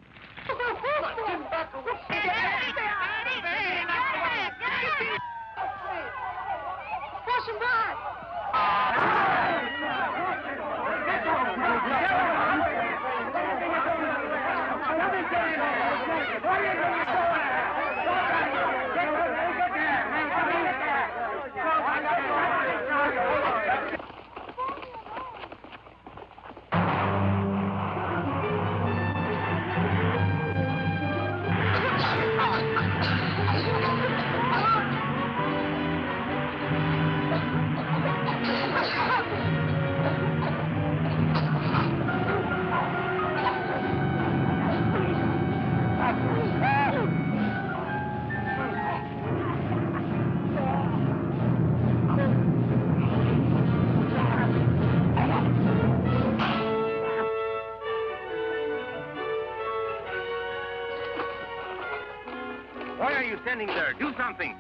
Why are you standing there? Do something.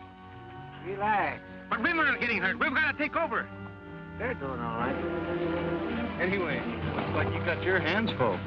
Relax. But women are getting hurt. We've got to take over. They're doing all right. Anyway, looks like you got your hands full.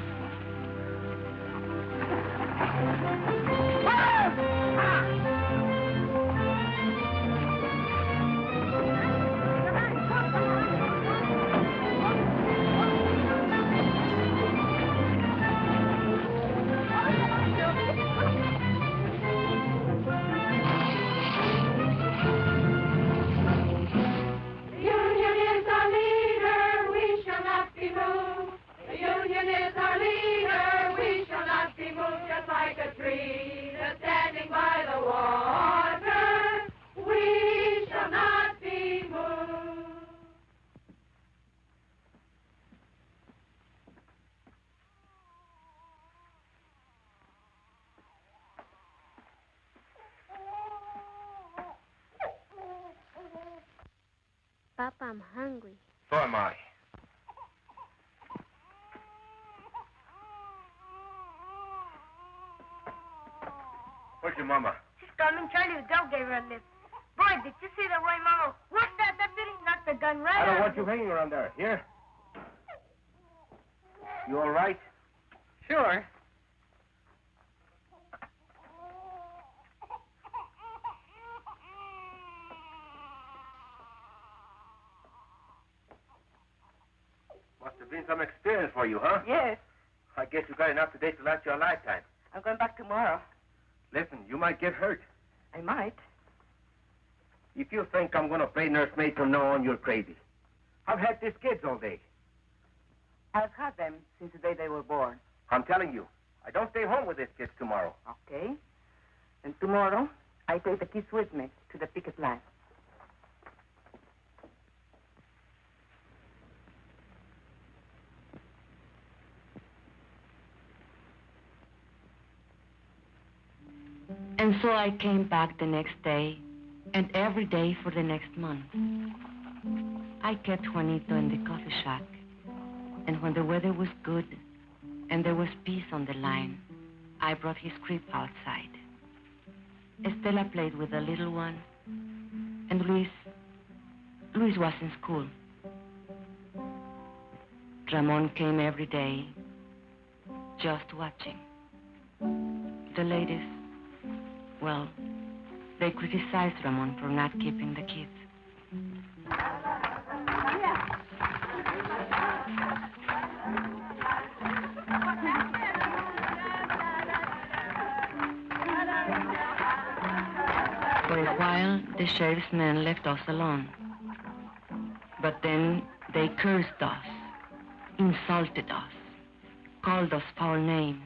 Papa, I'm hungry. So am I. Where's your mama? She's coming. Charlie the dog gave her a lift. Boy, did you see the way Mama? What's that? That really knocked the gun right I don't out want of you me. hanging around there. Here. You all right? Sure. Must have been some experience for you, huh? Yes. I guess you got enough today to last you a lifetime. I'm going back tomorrow. Listen, you might get hurt. I might. If you think I'm going to play nursemaid from now on, you're crazy. I've had these kids all day. I've had them since the day they were born. I'm telling you, I don't stay home with these kids tomorrow. Okay. And tomorrow, I take the kids with me to the picket line. And so I came back the next day, and every day for the next month. I kept Juanito in the coffee shack, and when the weather was good and there was peace on the line, I brought his crib outside. Estela played with the little one, and Luis was in school. Ramon came every day, just watching. The ladies, well, they criticized Ramon for not keeping the kids. For a while, the sheriff's men left us alone. But then they cursed us, insulted us, called us foul names.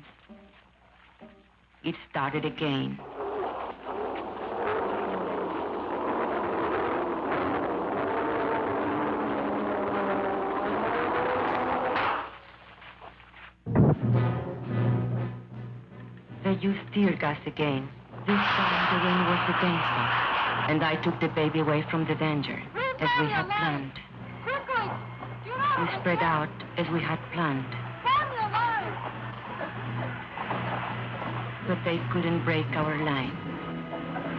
It started again. They used tear gas again. This time the rain was against us, and I took the baby away from the danger, as we had planned. We spread out as we had planned. But they couldn't break our line.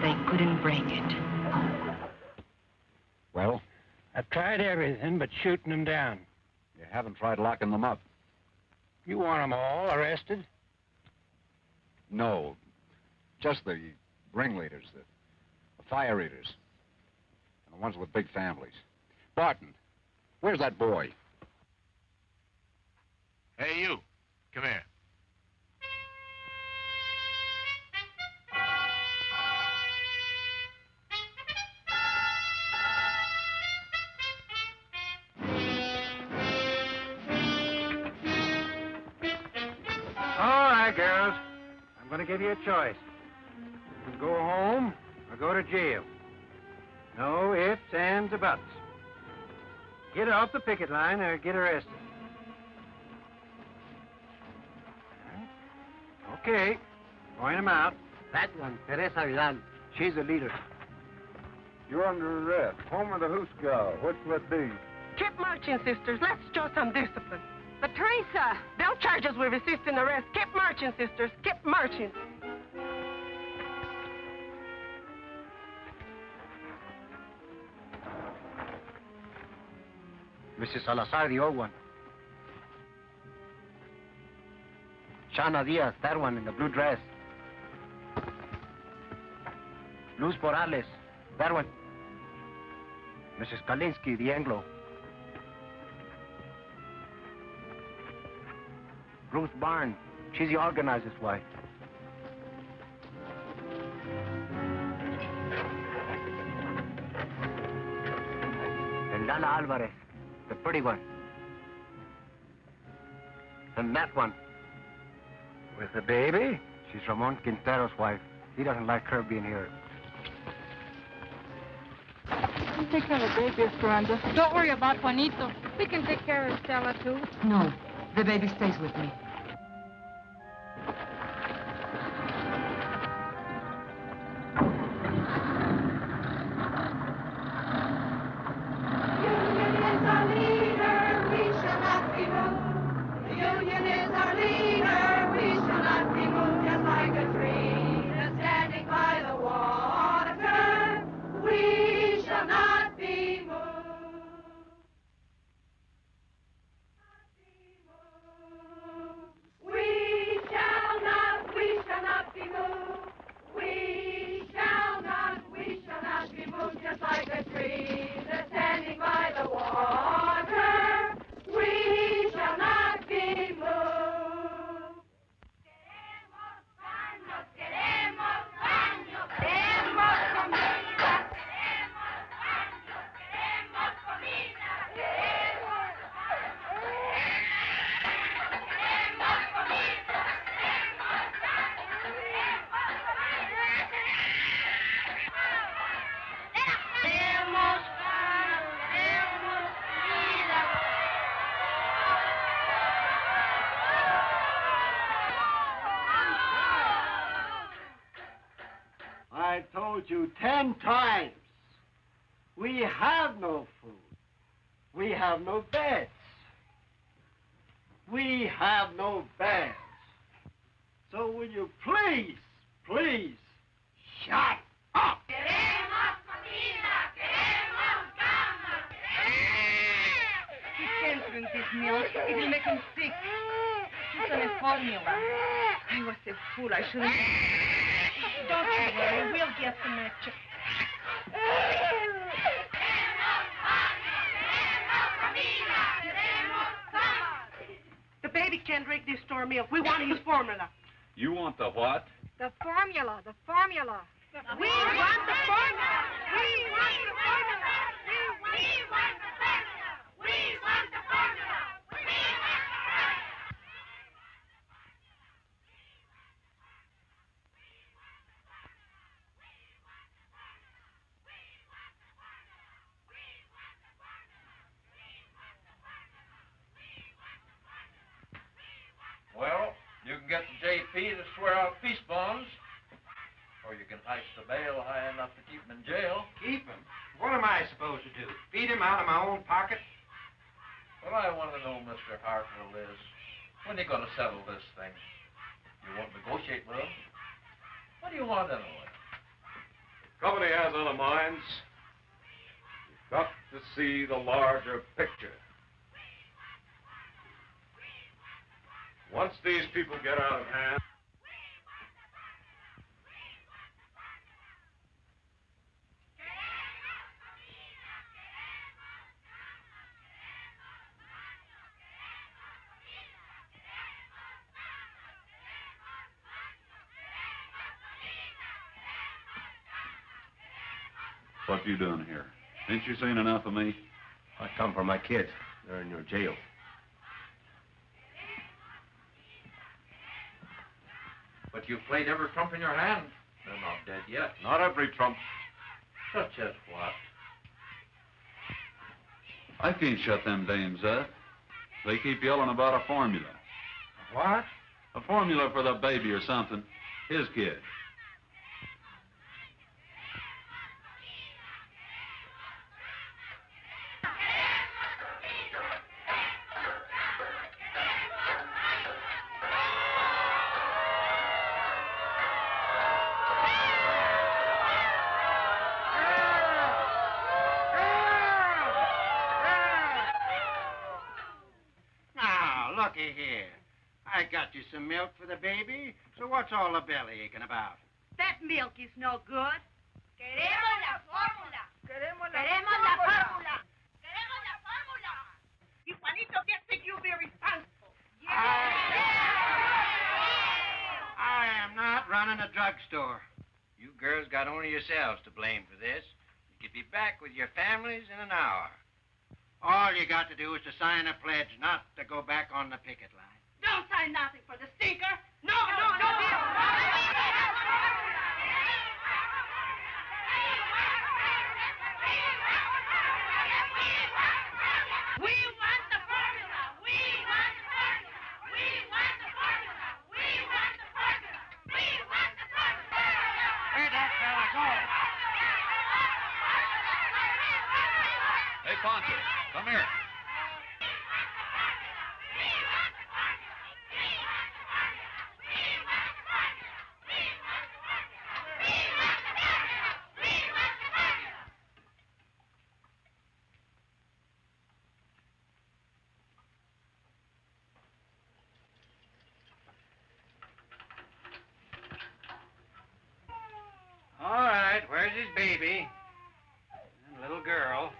They couldn't break it. Well? I've tried everything but shooting them down. You haven't tried locking them up? You want them all arrested? No. Just the ringleaders, the fire eaters, and the ones with big families. Barton, where's that boy? Hey, you. Come here. All right, girls. I'm going to give you a choice. You can go home or go to jail. No ifs, ands, or buts. Get off the picket line or get arrested. Okay. Point them out. That one, Teresa Vidal. She's the leader. You're under arrest. Home of the Hooskow. What's that be? Keep marching, sisters. Let's show some discipline. But Teresa, they'll charge us with resisting arrest. Keep marching, sisters. Keep marching. Mrs. Salazar, the old one. Shana Diaz, that one in the blue dress. Luz Morales, that one. Mrs. Kalinsky, the Anglo. Ruth Barn, she's the organizer's wife. And Lala Alvarez, the pretty one. And that one, with the baby, she's Ramon Quintero's wife. He doesn't like her being here. You take care of the baby, Esperanza. Don't worry about Juanito. We can take care of Stella, too. No, the baby stays with me. I told you 10 times. We have no food. We have no beds. We have no beds. So will you please, please, shut up? He can't drink this milk. It will make him sick. It's on a formula. I was a fool. I shouldn't... Don't you worry. We'll get some extra. The baby can't drink this store milk. We want his formula. You want the what? The formula. The formula. We want the formula. We want the formula. We want the formula. We want the formula. Well, you can get the JP to swear out peace bonds, or you can hike the bail high enough to keep him in jail. Keep him? What am I supposed to do? Feed him out of my own pocket? What I want to know, Mr. Hartwell, is when are you going to settle this thing? You won't negotiate with him? What do you want anyway? Company has other minds. You've got to see the larger picture. Once these people get out of hand... What you doing here? Ain't you seen enough of me? I come for my kids. They're in your jail. But you've played every trump in your hand. They're not dead yet. Not every trump. Such as what? I can't shut them dames up. They keep yelling about a formula. What? A formula for the baby or something. His kid. see here. I got you some milk for the baby, so what's all the belly aching about? That milk is no good. Queremos la fórmula. Queremos la fórmula. Queremos la fórmula. If Juanito gets sick, you'll be responsible. I am not running a drugstore. You girls got only yourselves to blame for this. You could be back with your families in an hour. All you got to do is to sign a pledge not to go back on the picket line. Don't sign nothing for the stinker. No. We want the formula. We want the formula. We want the formula. We want the formula. We want the formula. Where'd that fella go? Hey, Poncho, come here. All right, where's his baby? And little girl.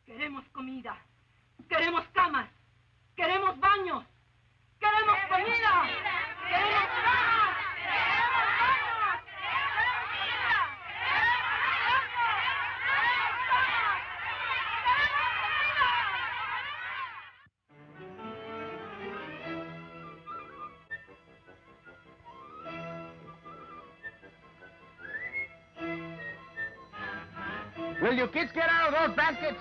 Queremos comida. Queremos camas. Queremos baños. Queremos comida. Queremos camas. Queremos baños. Queremos comida. Will you kids get out of those baskets?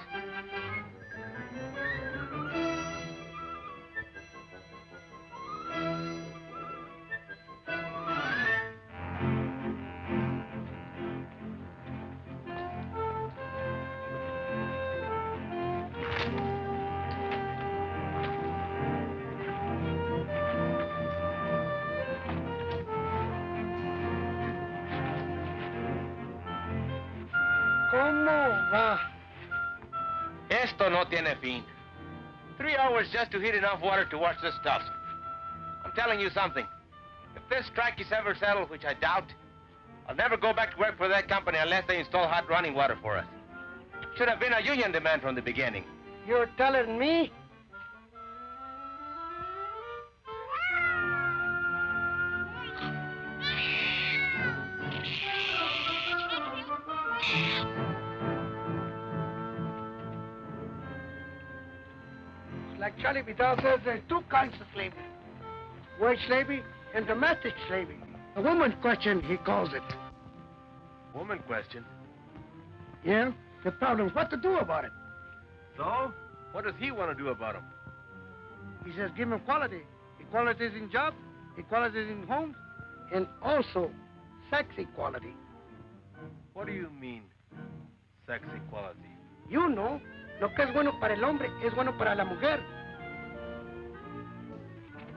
¿Cómo va? Esto no tiene fin. 3 hours just to heat enough water to wash this stuff. I'm telling you something. If this strike is ever settled, which I doubt, I'll never go back to work for that company unless they install hot running water for us. Should have been a union demand from the beginning. You're telling me? Like Charlie Vidal says, there's 2 kinds of slavery. Wage slavery and domestic slavery. The woman question, he calls it. Woman question. Yeah? The problem is what to do about it. So? What does he want to do about them? He says give him equality. Equality is in jobs, equality is in homes, and also sex equality. What do you mean, sex equality? You know, lo que es bueno para el hombre es bueno para la mujer.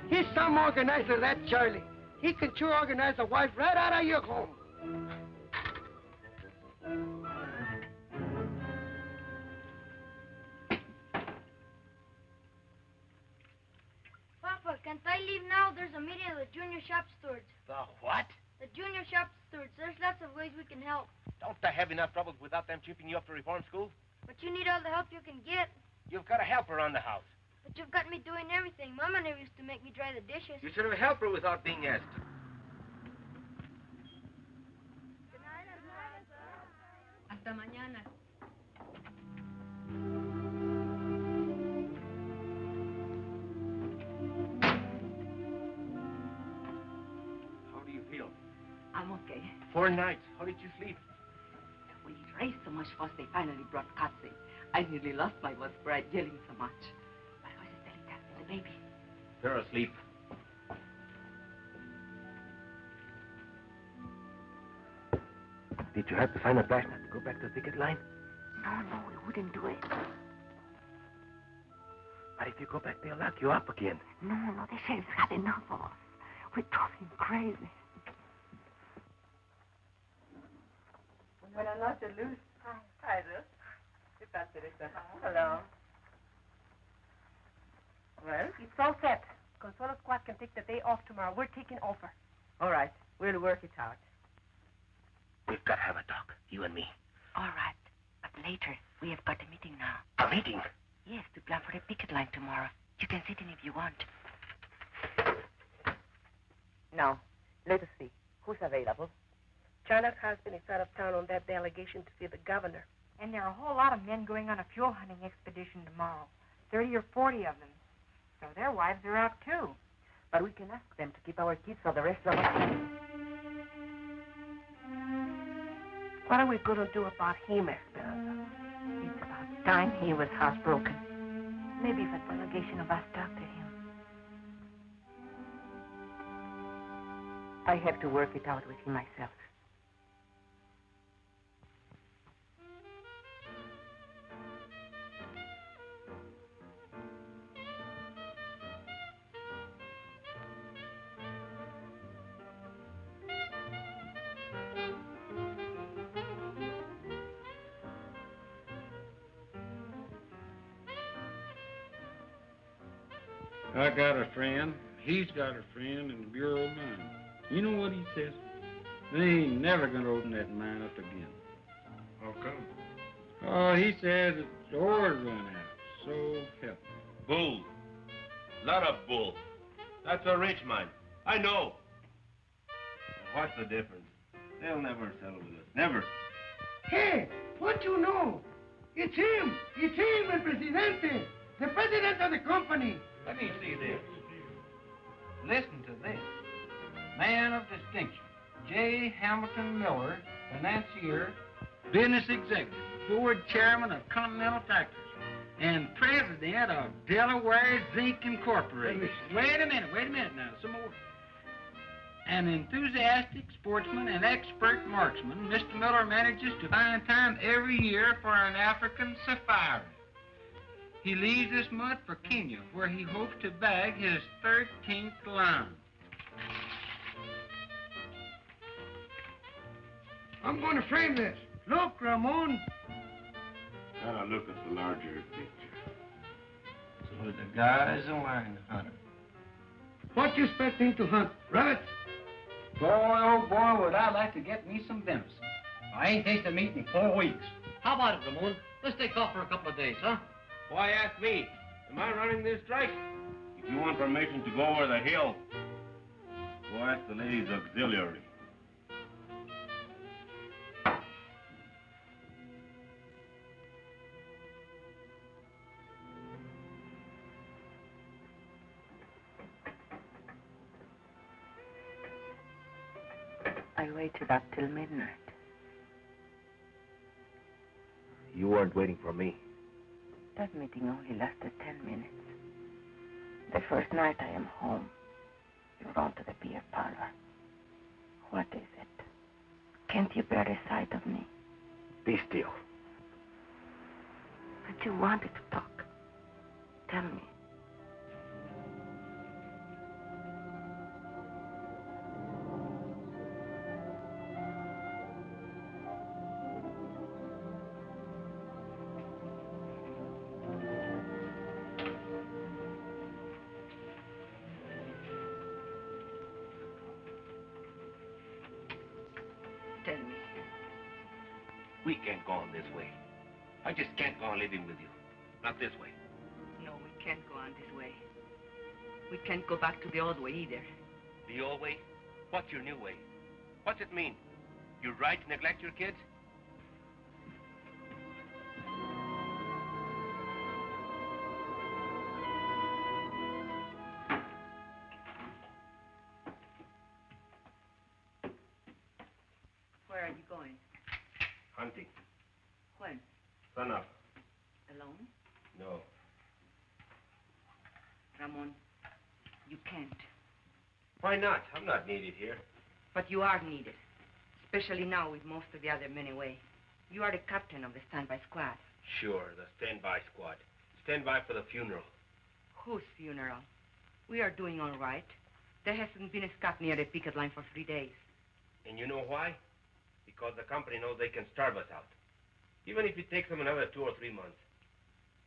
He's some organizer, that Charlie. He can sure organize a wife right out of your home. Papa, can't I leave now? There's a meeting of the junior shop stewards. The what? The junior shop stewards. There's lots of ways we can help. Don't they have enough troubles without them chipping you up to reform school? But you need all the help you can get. You've got a helper on the house. But you've got me doing everything. Mama never used to make me dry the dishes. You should have helped her without being asked. Hasta mañana. How do you feel? I'm okay. 4 nights. How did you sleep? We raised so much fuss, they finally brought cots in. I nearly lost my voice for yelling so much. But I was Estelita and the baby. They're asleep. Did you have to find a flashlight to go back to the picket line? No, we wouldn't do it. But if you go back, they'll lock you up again. No, the sheriff's had enough of us. We drove him crazy. Buenas noches, Luz. Hi, Ruth. ¿Qué tal, Teresa? Hello. Well? It's all set. Consuelo Squad can take the day off tomorrow. We're taking over. All right. We'll work it out. We've got to have a talk, you and me. All right. But later, we have got a meeting now. A meeting? Yes, to plan for the picket line tomorrow. You can sit in if you want. Now, let us see. Who's available? John's husband is out of town on that delegation to see the governor. And there are a whole lot of men going on a fuel hunting expedition tomorrow. 30 or 40 of them. So their wives are out, too. But we can ask them to keep our kids so the rest of us... What are we going to do about him, Esperanza? It's about time he was housebroken. Maybe if a delegation of us talk to him. I have to work it out with him myself. I got a friend. He's got a friend in the Bureau of Mines. You know what he says? They ain't never gonna open that mine up again. How come? Oh, he says the ore's run out. So help me. Bull. Lot of bull. That's a rich mine. I know. What's the difference? They'll never settle with us. Never. Hey, what you know? It's him, el presidente, the president of the company. Let me see this. Listen to this. Man of distinction, J. Hamilton Miller, financier, business executive, board chairman of Continental Factories, and president of Delaware Zinc Incorporated. Wait a minute now, some more. An enthusiastic sportsman and expert marksman, Mr. Miller manages to find time every year for an African safari. He leaves this month for Kenya, where he hopes to bag his 13th lion. I'm going to frame this. Look, Ramon. Gotta look at the larger picture. So the guy's a lion hunter. What you expecting to hunt? Rabbits? Boy, oh boy, would I like to get me some venison. I ain't tasted meat in 4 weeks. How about it, Ramon? Let's take off for a couple of days, huh? Why ask me? Am I running this strike? If you want permission to go over the hill, go ask the ladies' auxiliary. I waited up till midnight. You weren't waiting for me. That meeting only lasted 10 minutes. The first night I am home, you're gone to the beer parlor. What is it? Can't you bear the sight of me? Be still. But you wanted to talk. Tell me. Tell me. We can't go on this way. I just can't go on living with you. Not this way. No, we can't go on this way. We can't go back to the old way either. The old way? What's your new way? What's it mean? You're right to neglect your kids? Where are you going? Hunting. When? Sun up. Alone? No. Ramon, you can't. Why not? I'm not needed here. But you are needed. Especially now with most of the other men away. You are the captain of the standby squad. Sure, the standby squad. Standby for the funeral. Whose funeral? We are doing all right. There hasn't been a scout near the picket line for 3 days. And you know why? Because the company knows they can starve us out. Even if it takes them another 2 or 3 months.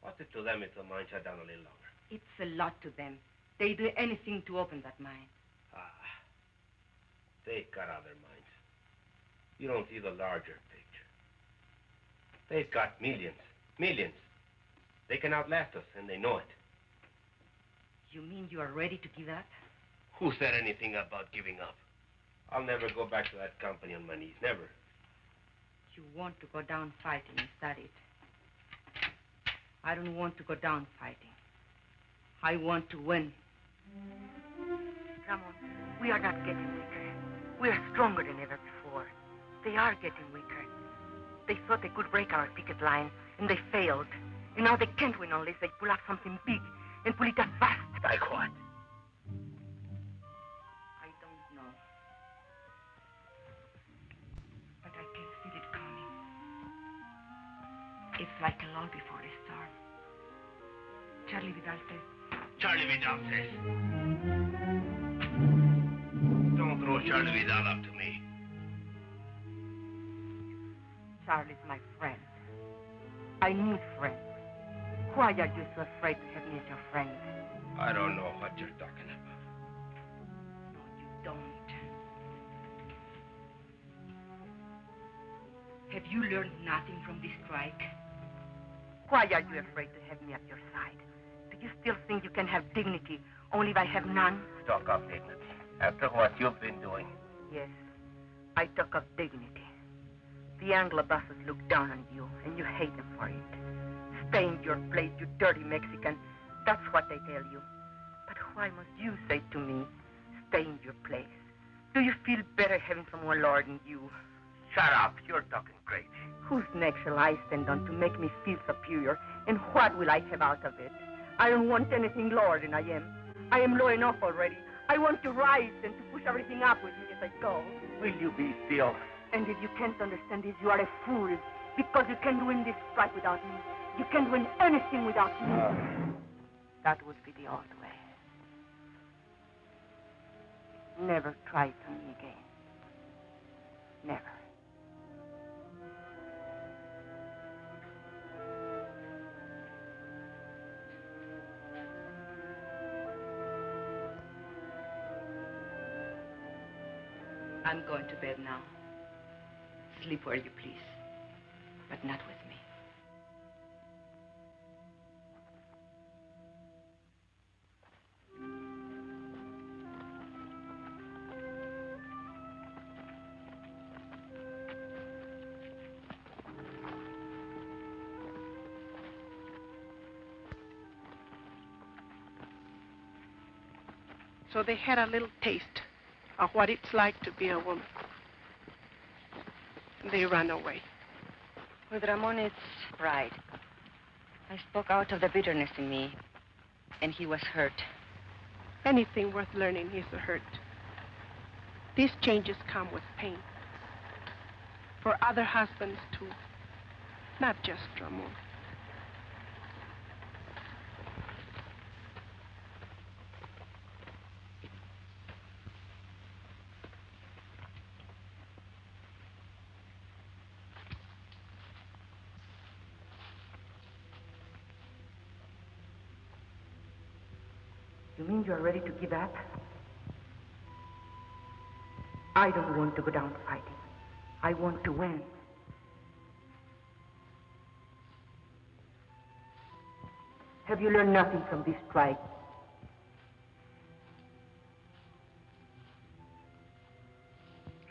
What's it to them if the mine shut down a little longer? It's a lot to them. They do anything to open that mine. They got other mines. You don't see the larger picture. They've got millions. Millions. They can outlast us, and they know it. You mean you are ready to give up? Who said anything about giving up? I'll never go back to that company on my knees. Never. You want to go down fighting, is that it? I don't want to go down fighting. I want to win. Ramon, we are not getting weaker. We are stronger than ever before. They are getting weaker. They thought they could break our picket line, and they failed. And now they can't win unless they pull out something big and pull it up fast. Like what? I don't know. But I can feel it coming. It's like a lull before the storm. Charlie Vidal says. Charlie Vidal says. Don't throw Charlie Vidal up to me. Charlie's my friend. I need friends. Why are you so afraid to have me as your friend? I don't know what you're talking about. No, you don't. Have you learned nothing from this strike? Why are you afraid to have me at your side? Do you still think you can have dignity only if I have none? Talk of dignity. After what you've been doing. Yes, I talk of dignity. The Anglo bosses look down on you, and you hate them for it. Stay in your place, you dirty Mexican. That's what they tell you. But why must you say to me, stay in your place? Do you feel better having someone lower than you? Shut up. You're talking crazy. Whose neck shall I stand on to make me feel superior? And what will I have out of it? I don't want anything lower than I am. I am low enough already. I want to rise and to push everything up with me as I go. Will you be still? And if you can't understand this, you are a fool. Because you can't win this strike without me. You can't win anything without me. That would be the old way. Never try it on me again. Never. I'm going to bed now. Sleep where you please, but not with me. So they had a little taste of what it's like to be a woman. They ran away. With Ramon, it's pride. I spoke out of the bitterness in me, and he was hurt. Anything worth learning is a hurt. These changes come with pain. For other husbands, too. Not just Ramon. You mean you're ready to give up? I don't want to go down fighting. I want to win. Have you learned nothing from this strike?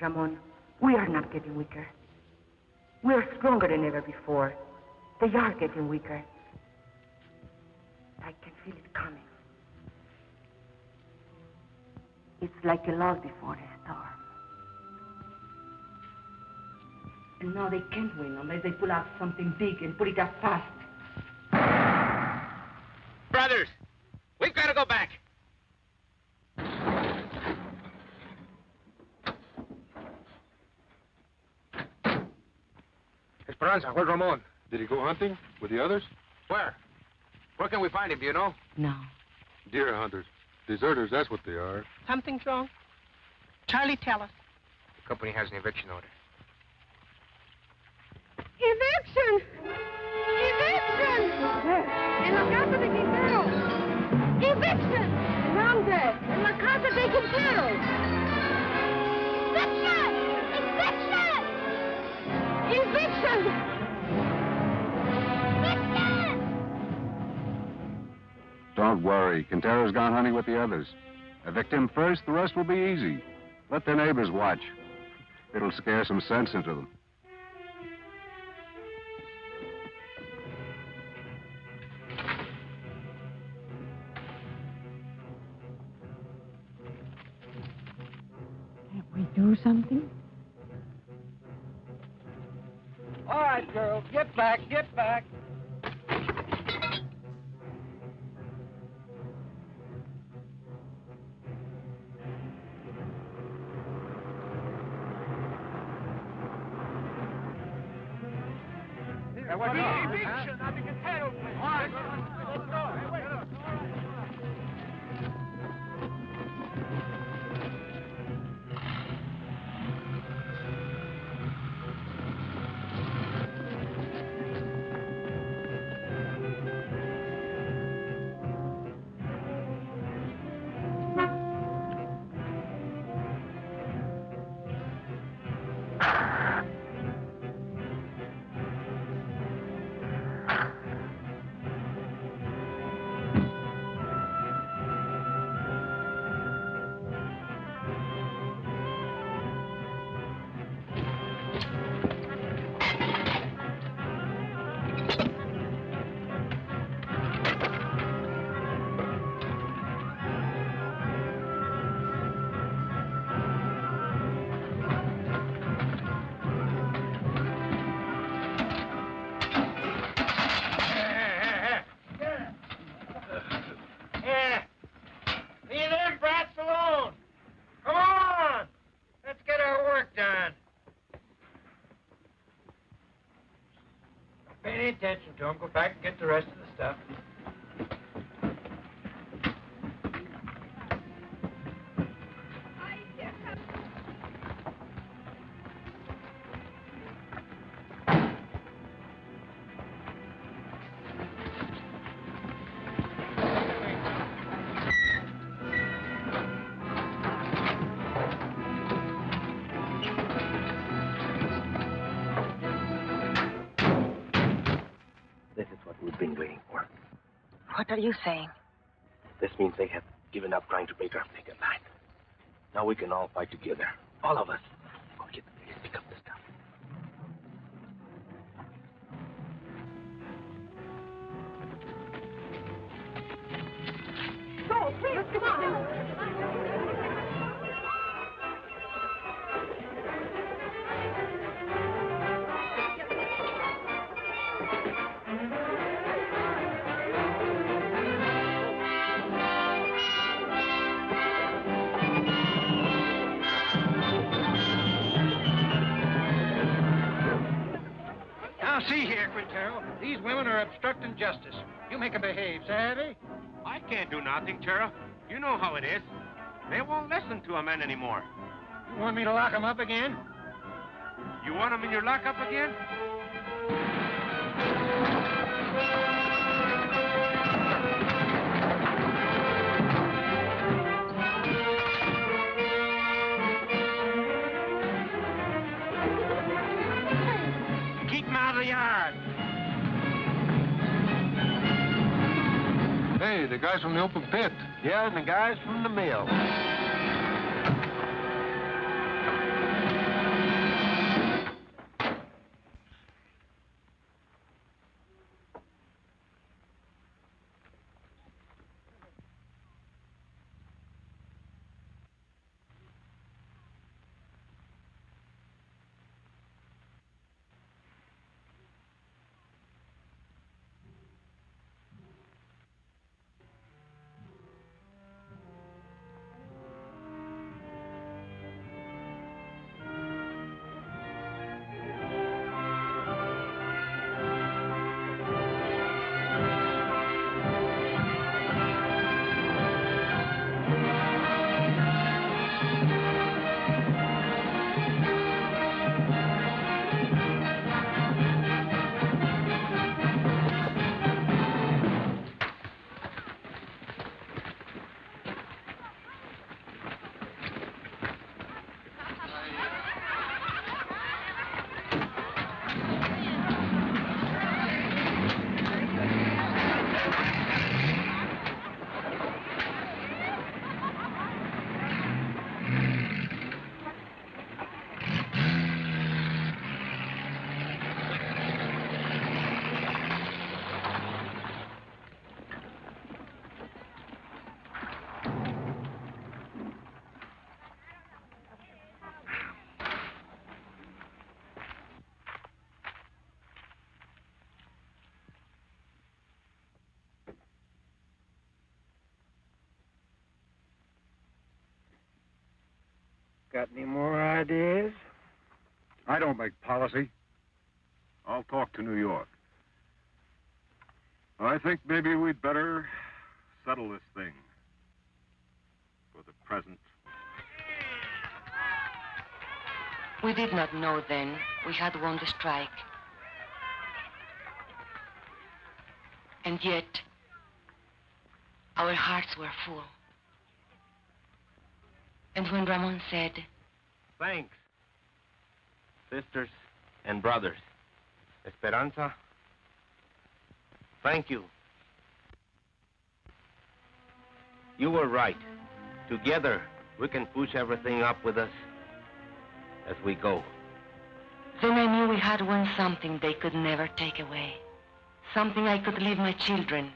Ramon, we are not getting weaker. We are stronger than ever before. They are getting weaker. I can feel it coming. It's like a lull before the storm. And now they can't win unless they pull out something big and put it up fast. Brothers, we've got to go back. Esperanza, where's Ramon? Did he go hunting with the others? Where? Where can we find him, do you know? No. Deer hunters. Deserters, that's what they are. Something's wrong. Charlie, tell us. The company has an eviction order. Eviction! Eviction! En la casa de Quintero! Eviction! ¿Dónde? En la casa de Quintero! Eviction! Eviction! Eviction! Don't worry. Quintero's gone hunting with the others. Evict him first, the rest will be easy. Let their neighbors watch. It'll scare some sense into them. Can't we do something? All right, girls, get back, get back. Eviction! I think it's hell. All right, let's go. Hey, wait. Pay any attention to him. Go back and get the rest of the stuff. This is what we've been waiting for. What are you saying? This means they have given up trying to break our picket line. Now we can all fight together. All of us. Go get the place, pick up the stuff. Go, please, come on. Now, see here, Quintero. These women are obstructing justice. You make 'em behave, savvy? I can't do nothing, Sheriff. You know how it is. They won't listen to a man anymore. You want me to lock 'em up again? You want them in your lockup again? Keep 'em out of the yard. Hey, the guys from the open pit. Yeah, and the guys from the mill. Got any more ideas? I don't make policy. I'll talk to New York. I think maybe we'd better settle this thing for the present. We did not know then we had won the strike. And yet, our hearts were full. And when Ramon said, Thanks, sisters and brothers. Esperanza, thank you. You were right. Together, we can push everything up with us as we go. then I knew we had won something they could never take away. Something I could leave my children.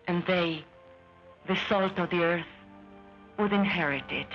And they, the salt of the earth, would inherit it.